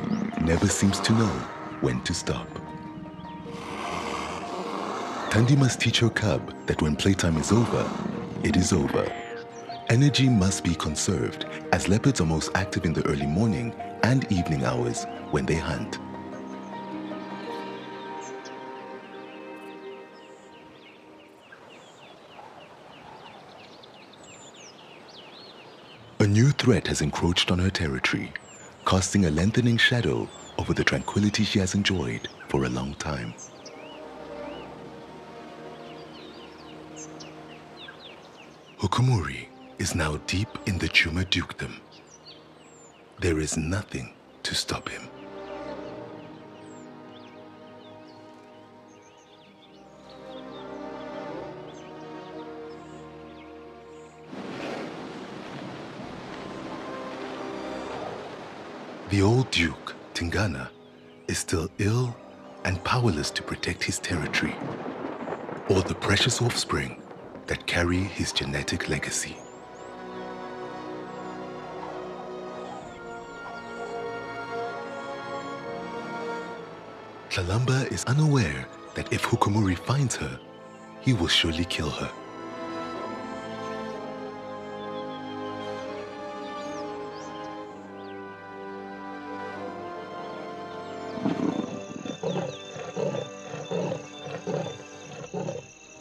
never seems to know when to stop. Tundi must teach her cub that when playtime is over, it is over, Energy must be conserved, as leopards are most active in the early morning and evening hours when they hunt. A new threat has encroached on her territory, casting a lengthening shadow over the tranquility she has enjoyed for a long time. Hukumuri is now deep in the Juma dukedom. There is nothing to stop him. The old Duke, Tingana, is still ill and powerless to protect his territory or the precious offspring that carry his genetic legacy. Tlalamba is unaware that if Hukumuri finds her, he will surely kill her.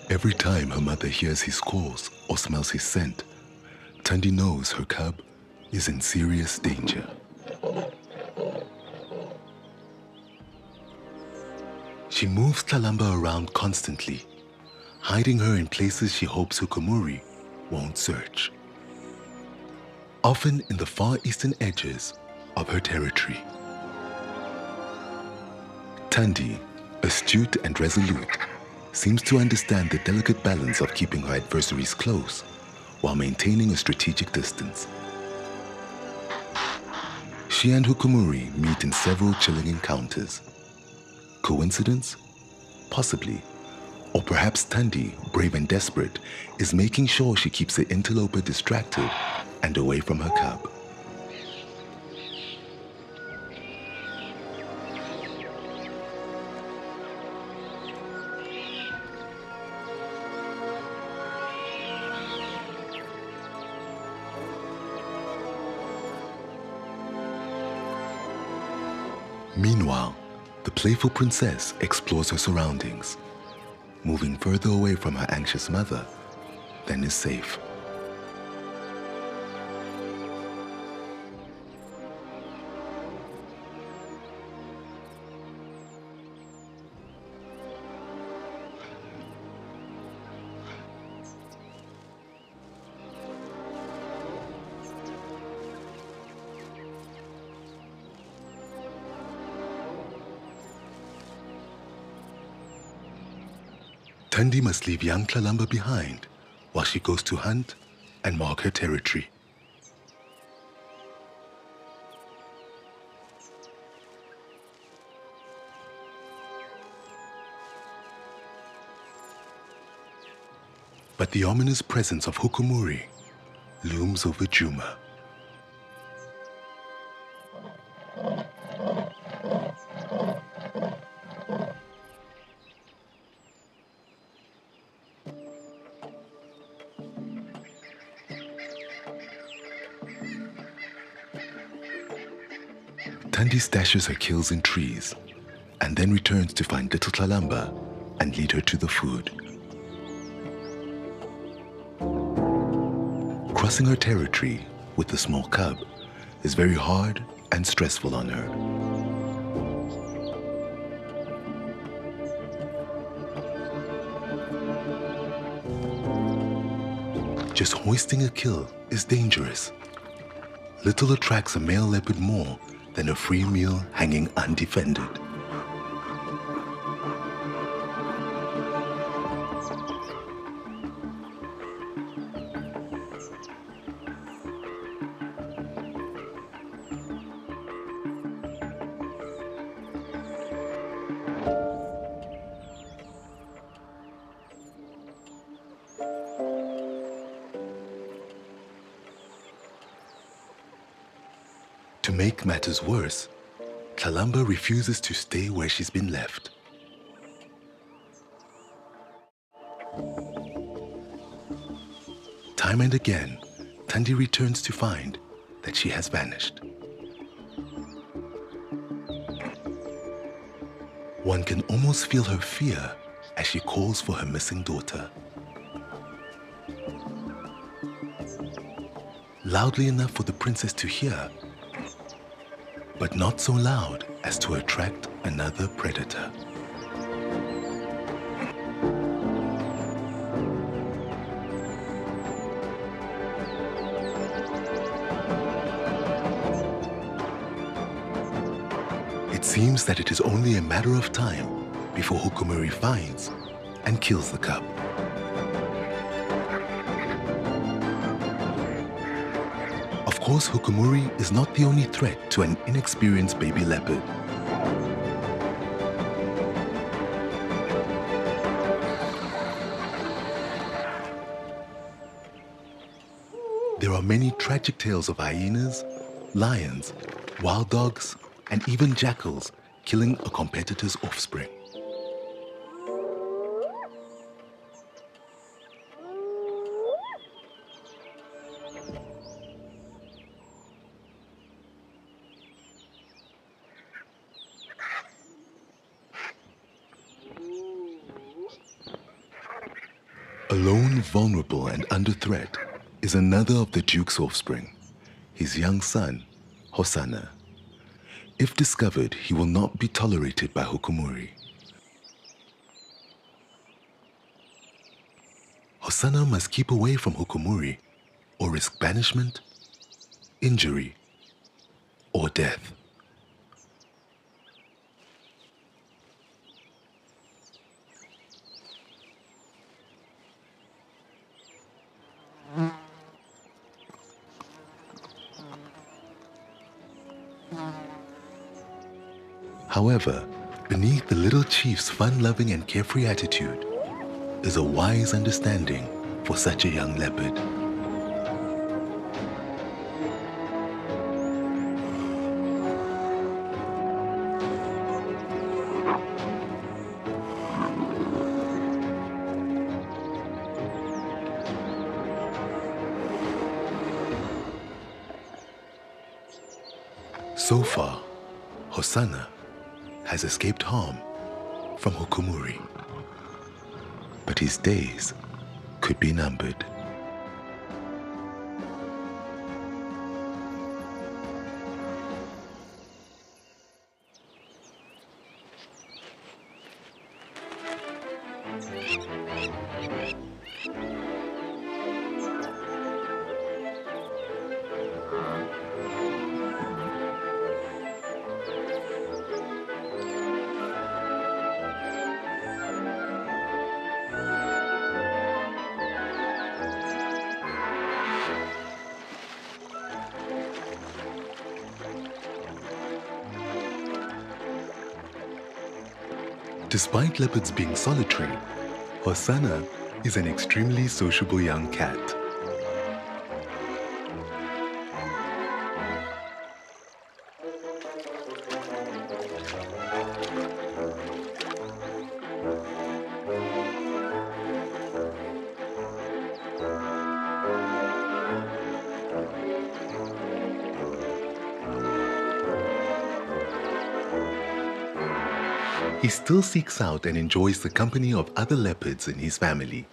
Every time her mother hears his calls or smells his scent, Tundi knows her cub is in serious danger. She moves Tlalamba around constantly, hiding her in places she hopes Hukumuri won't search. Often in the far eastern edges of her territory. Tundi, astute and resolute, seems to understand the delicate balance of keeping her adversaries close while maintaining a strategic distance. She and Hukumuri meet in several chilling encounters. Coincidence? Possibly. Or perhaps Tundi, brave and desperate, is making sure she keeps the interloper distracted and away from her cub. Meanwhile, the playful princess explores her surroundings, moving further away from her anxious mother than is safe. Tundi must leave young Tlalamba behind while she goes to hunt and mark her territory. But the ominous presence of Hukumuri looms over Juma. Tundi stashes her kills in trees and then returns to find little Tlalamba and lead her to the food. Crossing her territory with the small cub is very hard and stressful on her. Just hoisting a kill is dangerous. Little attracts a male leopard more than a free meal hanging undefended. To make matters worse, Tlalamba refuses to stay where she's been left. Time and again, Tandy returns to find that she has vanished. One can almost feel her fear as she calls for her missing daughter. Loudly enough for the princess to hear, but not so loud as to attract another predator. It seems that it is only a matter of time before Hukumuri finds and kills the cub. Of course, Hukumuri is not the only threat to an inexperienced baby leopard. There are many tragic tales of hyenas, lions, wild dogs, and even jackals killing a competitor's offspring. Alone, vulnerable, and under threat is another of the Duke's offspring, his young son, Hosanna. If discovered, he will not be tolerated by Hukumuri. Hosanna must keep away from Hukumuri or risk banishment, injury, or death. However, beneath the little chief's fun-loving and carefree attitude is a wise understanding for such a young leopard. So far, Hosanna has escaped harm from Hukumuri, but his days could be numbered. Despite leopards being solitary, Hosanna is an extremely sociable young cat. He still seeks out and enjoys the company of other leopards in his family.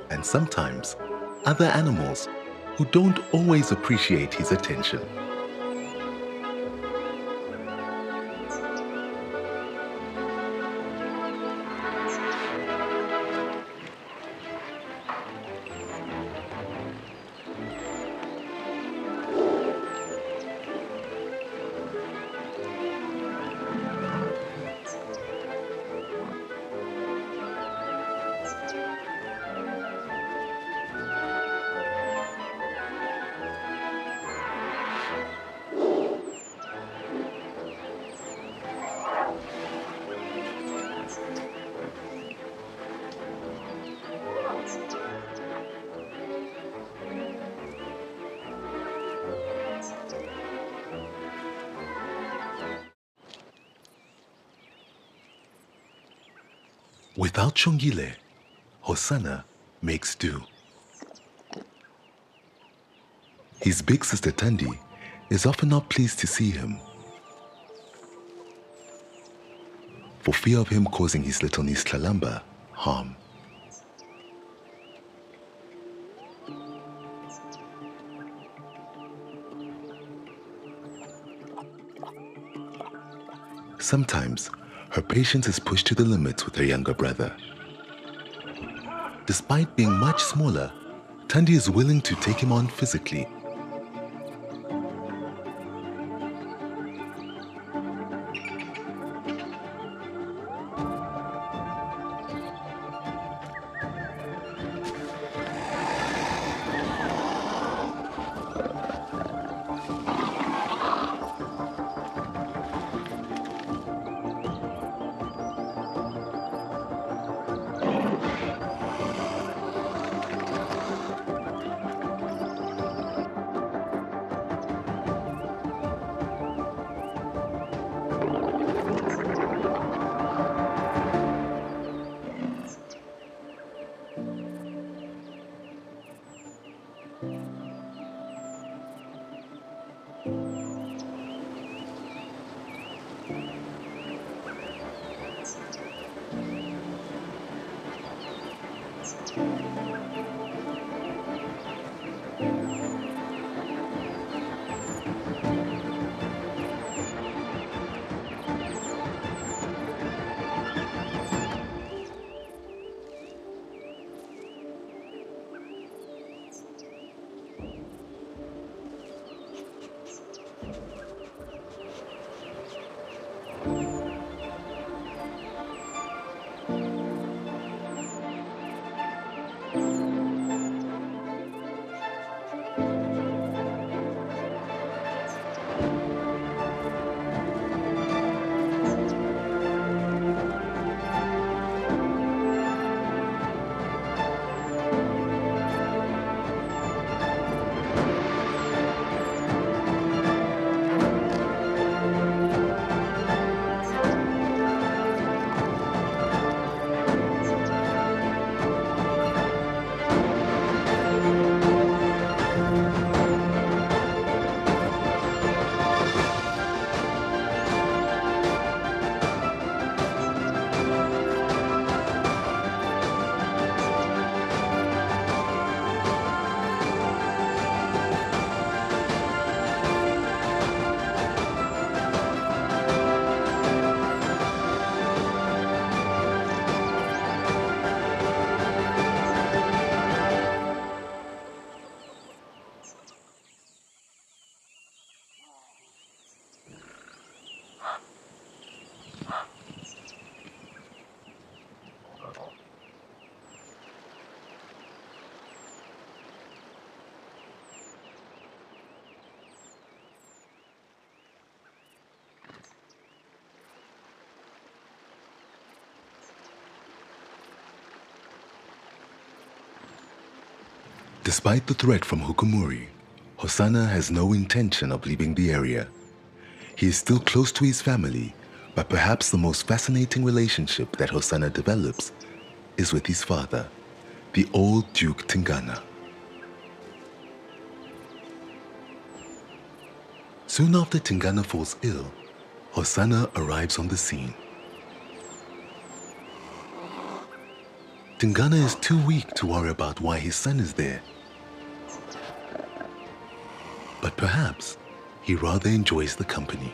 And sometimes, other animals who don't always appreciate his attention. Without Shongile, Hosanna makes do. His big sister Tandi is often not pleased to see him, for fear of him causing his little niece Tlalamba harm. Sometimes, her patience is pushed to the limits with her younger brother. Despite being much smaller, Tandi is willing to take him on physically. Despite the threat from Hukumuri, Hosanna has no intention of leaving the area. He is still close to his family, but perhaps the most fascinating relationship that Hosanna develops is with his father, the old Duke Tingana. Soon after Tingana falls ill, Hosanna arrives on the scene. Tingana is too weak to worry about why his son is there. But perhaps he rather enjoys the company.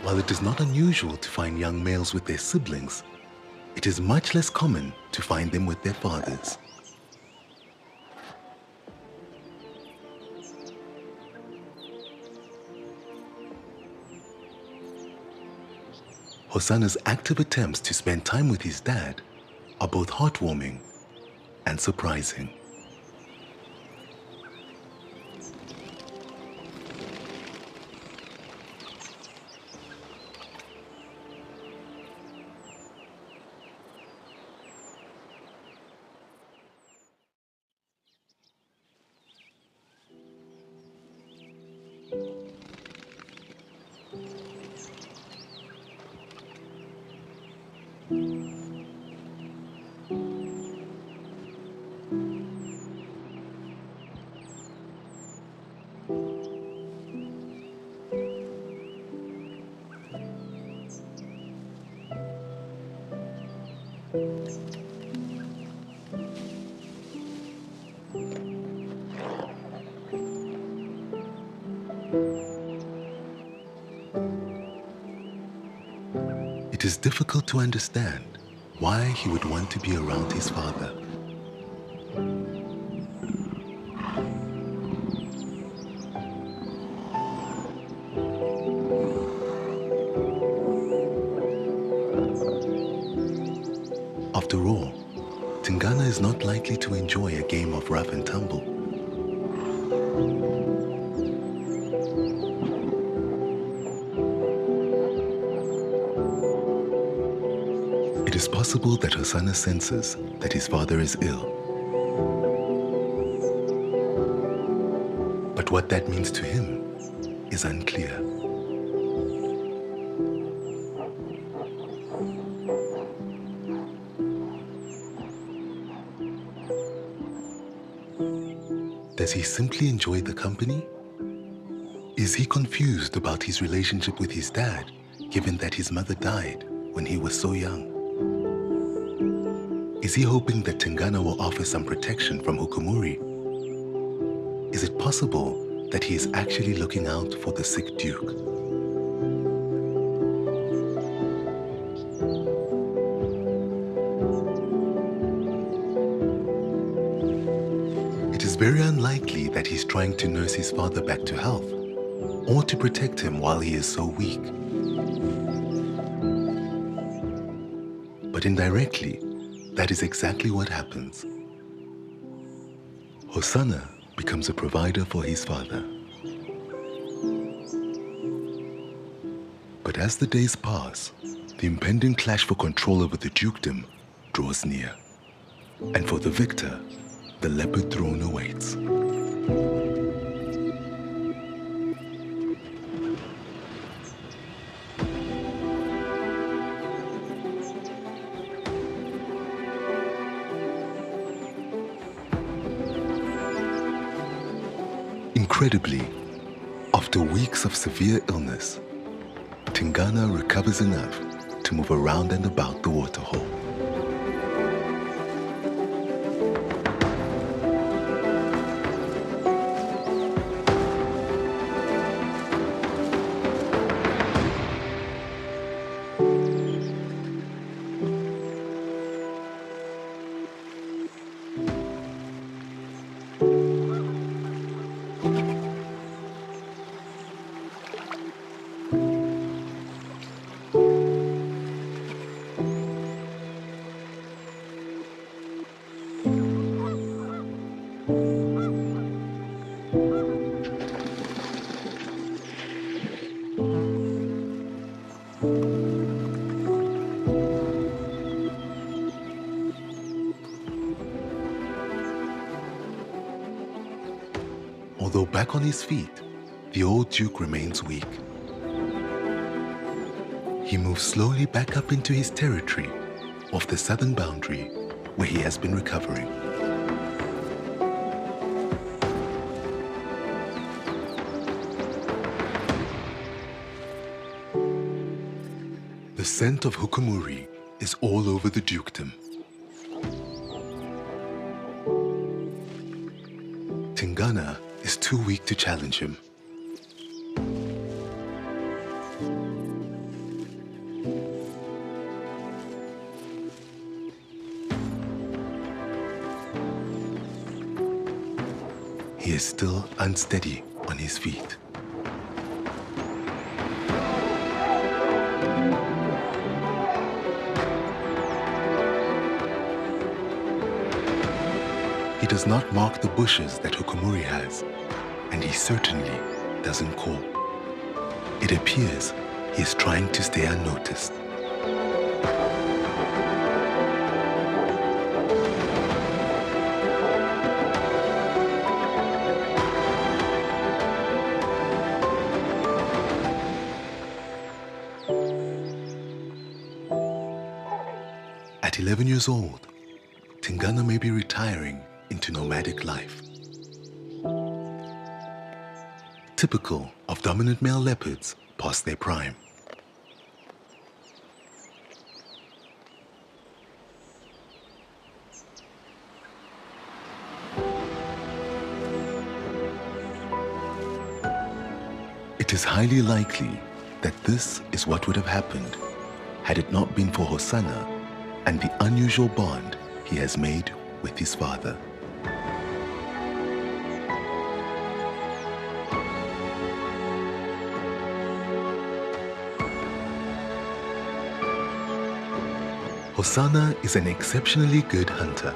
While it is not unusual to find young males with their siblings, it is much less common to find them with their fathers. Hosanna's active attempts to spend time with his dad are both heartwarming and surprising. It is difficult to understand why he would want to be around his father. After all, Tingana is not likely to enjoy a game of rough and tumble. It is possible that Hosanna senses that his father is ill. But what that means to him is unclear. Does he simply enjoy the company? Is he confused about his relationship with his dad, given that his mother died when he was so young? Is he hoping that Tingana will offer some protection from Hukumuri? Is it possible that he is actually looking out for the sick Duke? It is very unlikely that he's trying to nurse his father back to health, or to protect him while he is so weak. But indirectly, that is exactly what happens. Hosanna becomes a provider for his father. But as the days pass, the impending clash for control over the dukedom draws near. And for the victor, the leopard throne awaits. Incredibly, after weeks of severe illness, Tingana recovers enough to move around and about the waterhole. Although back on his feet, the old Duke remains weak. He moves slowly back up into his territory off the southern boundary where he has been recovering. The scent of Hukumuri is all over the dukedom. Tingana is too weak to challenge him. He is still unsteady on his feet. He does not mark the bushes that Hukumuri has, and he certainly doesn't call. It appears he is trying to stay unnoticed. At 11 years old, Tingana may be retiring into nomadic life. Typical of dominant male leopards past their prime. It is highly likely that this is what would have happened had it not been for Hosanna and the unusual bond he has made with his father. Hosanna is an exceptionally good hunter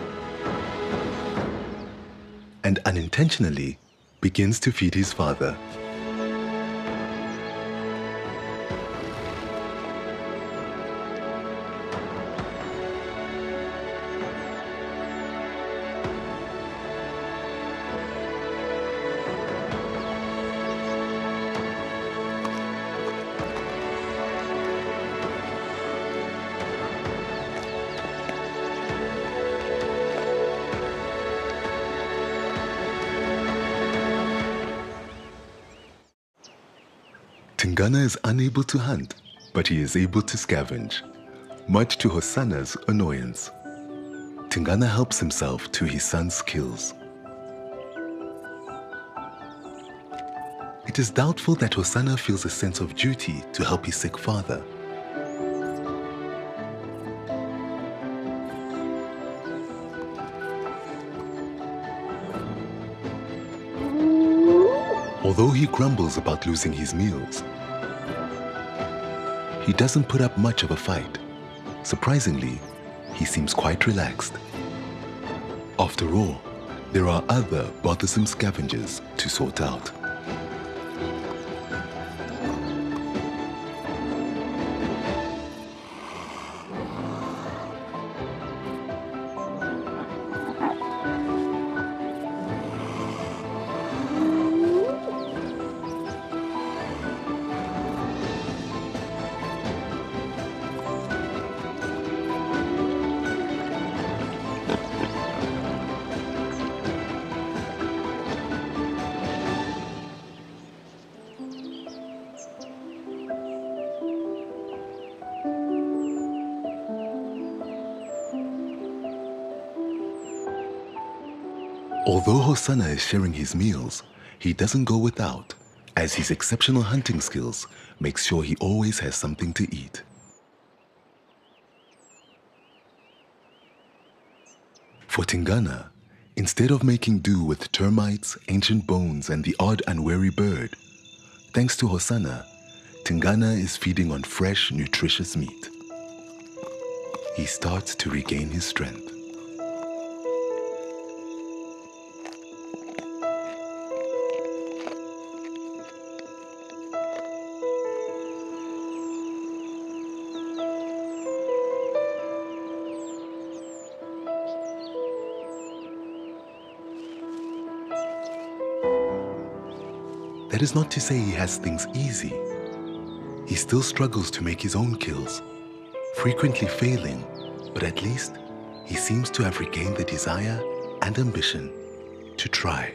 and unintentionally begins to feed his father. Tingana is unable to hunt, but he is able to scavenge, much to Hosanna's annoyance. Tingana helps himself to his son's skills. It is doubtful that Hosanna feels a sense of duty to help his sick father. Although he grumbles about losing his meals, he doesn't put up much of a fight. Surprisingly, he seems quite relaxed. After all, there are other bothersome scavengers to sort out. Although Hosanna is sharing his meals, he doesn't go without, as his exceptional hunting skills make sure he always has something to eat. For Tingana, instead of making do with termites, ancient bones, and the odd unwary bird, thanks to Hosanna, Tingana is feeding on fresh, nutritious meat. He starts to regain his strength. That is not to say he has things easy. He still struggles to make his own kills, frequently failing, but at least he seems to have regained the desire and ambition to try.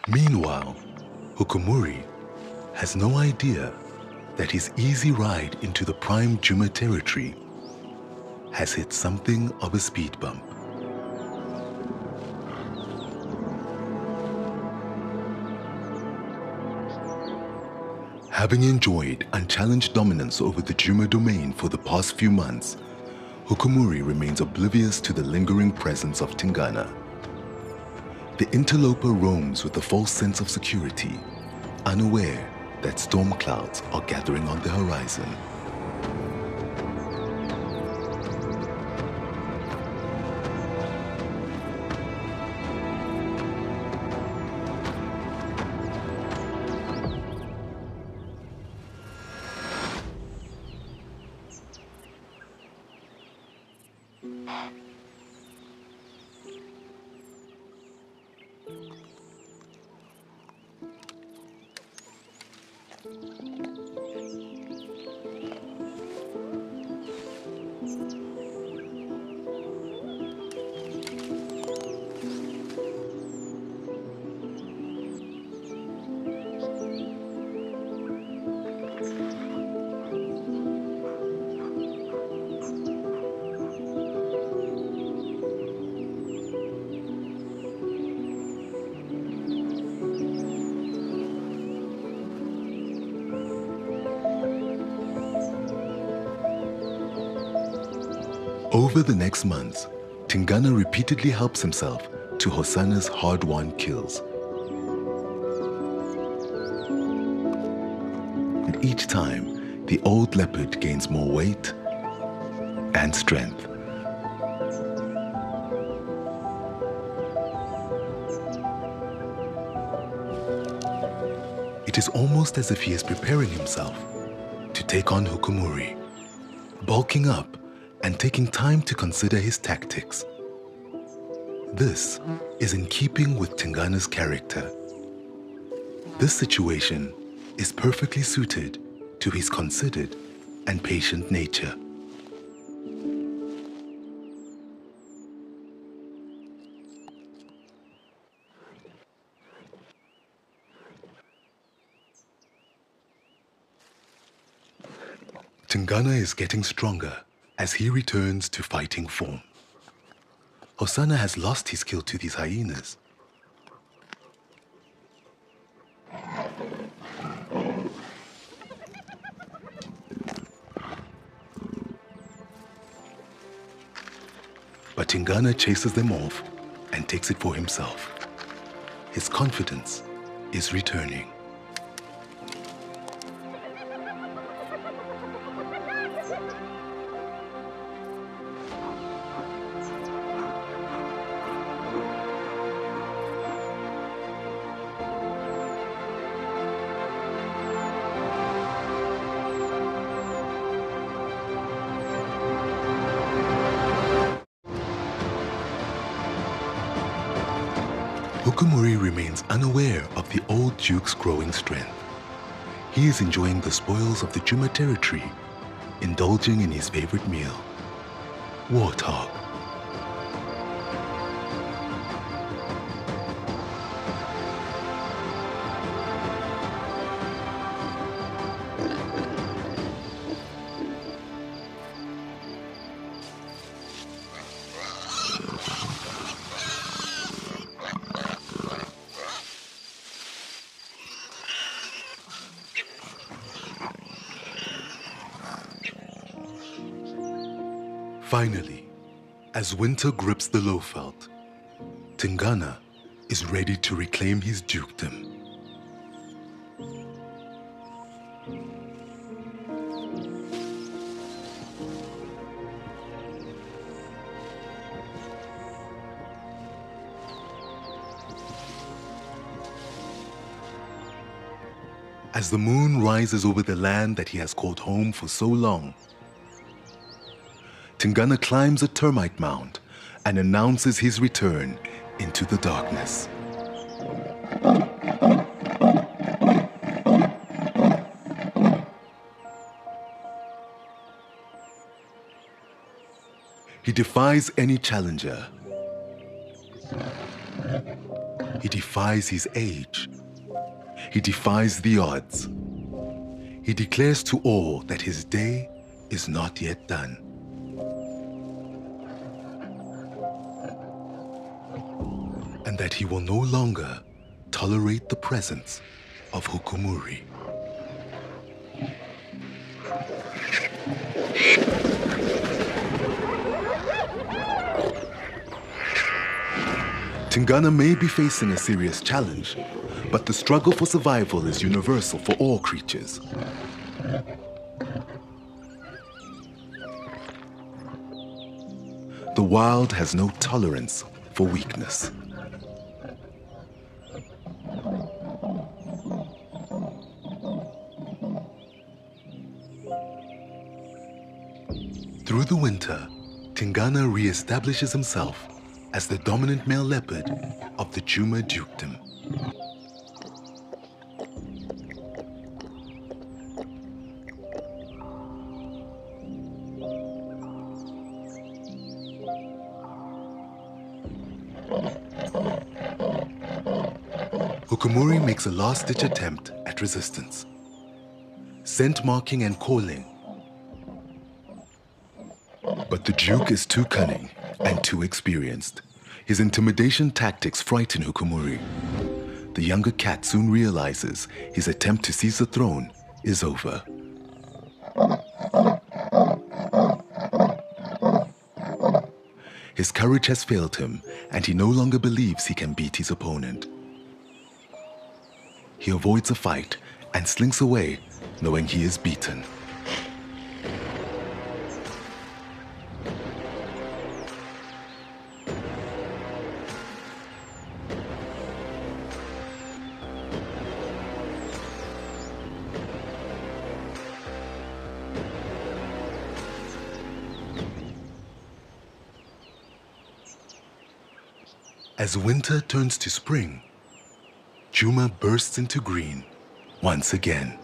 Meanwhile, Hukumuri has no idea that his easy ride into the prime Juma territory has hit something of a speed bump. Having enjoyed unchallenged dominance over the Juma domain for the past few months, Hukumuri remains oblivious to the lingering presence of Tingana. The interloper roams with a false sense of security, unaware that storm clouds are gathering on the horizon. Over the next months, Tingana repeatedly helps himself to Hosanna's hard-won kills. And each time, the old leopard gains more weight and strength. It is almost as if he is preparing himself to take on Hukumuri, bulking up and taking time to consider his tactics. This is in keeping with Tingana's character. This situation is perfectly suited to his considered and patient nature. Tingana is getting stronger as he returns to fighting form. Hosanna has lost his skill to these hyenas. But Tingana chases them off and takes it for himself. His confidence is returning. Hukumuri remains unaware of the old duke's growing strength. He is enjoying the spoils of the Juma territory, indulging in his favorite meal, warthog. Finally, as winter grips the lowveld, Tingana is ready to reclaim his dukedom. As the moon rises over the land that he has called home for so long, Tingana climbs a termite mound and announces his return into the darkness. He defies any challenger. He defies his age. He defies the odds. He declares to all that his day is not yet done. And that he will no longer tolerate the presence of Hukumuri. Tingana may be facing a serious challenge, but the struggle for survival is universal for all creatures. The wild has no tolerance for weakness. Through the winter, Tingana re-establishes himself as the dominant male leopard of the Juma dukedom. Hukumuri makes a last-ditch attempt at resistance. Scent marking and calling. But the Duke is too cunning and too experienced. His intimidation tactics frighten Hukumuri. The younger cat soon realizes his attempt to seize the throne is over. His courage has failed him, and he no longer believes he can beat his opponent. He avoids a fight and slinks away, knowing he is beaten. As winter turns to spring, Juma bursts into green once again.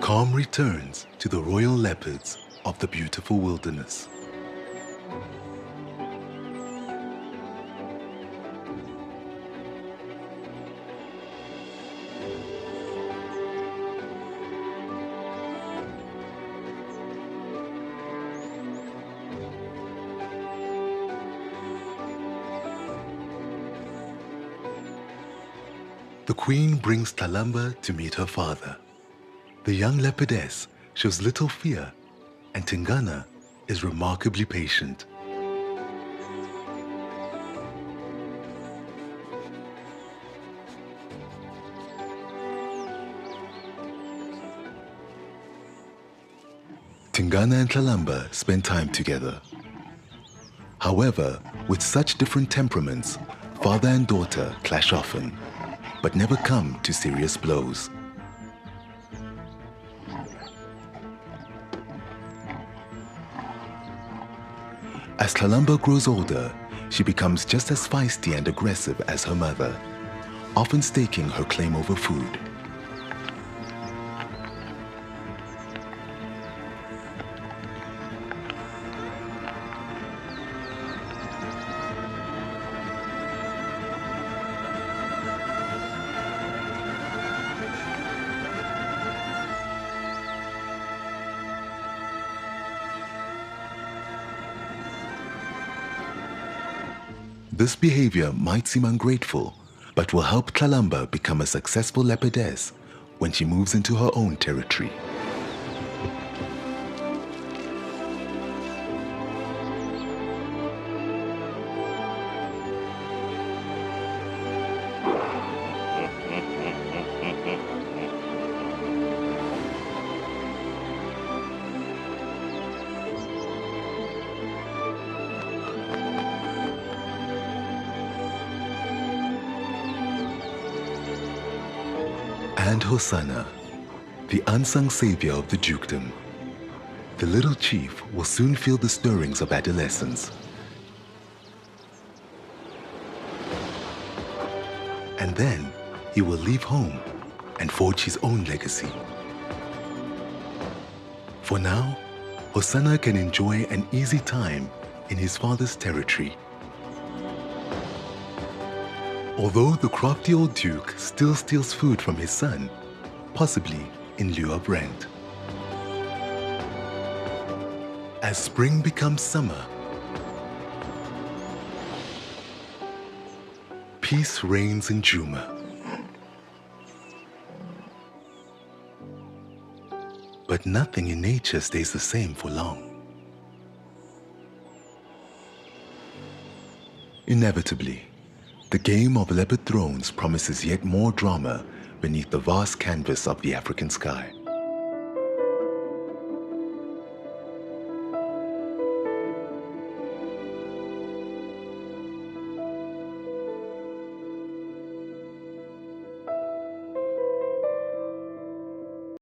Calm returns to the royal leopards of the beautiful wilderness. The queen brings Talamba to meet her father. The young leopardess shows little fear, and Tingana is remarkably patient. Tingana and Talamba spend time together. However, with such different temperaments, father and daughter clash often, but never come to serious blows. As Talamba grows older, she becomes just as feisty and aggressive as her mother, often staking her claim over food. This behavior might seem ungrateful, but will help Talamba become a successful leopardess when she moves into her own territory. And Hosanna, the unsung savior of the dukedom. The little chief will soon feel the stirrings of adolescence. And then he will leave home and forge his own legacy. For now, Hosanna can enjoy an easy time in his father's territory. Although the crafty old duke still steals food from his son, possibly in lieu of rent. As spring becomes summer, peace reigns in Juma. But nothing in nature stays the same for long. Inevitably, the game of leopard thrones promises yet more drama beneath the vast canvas of the African sky.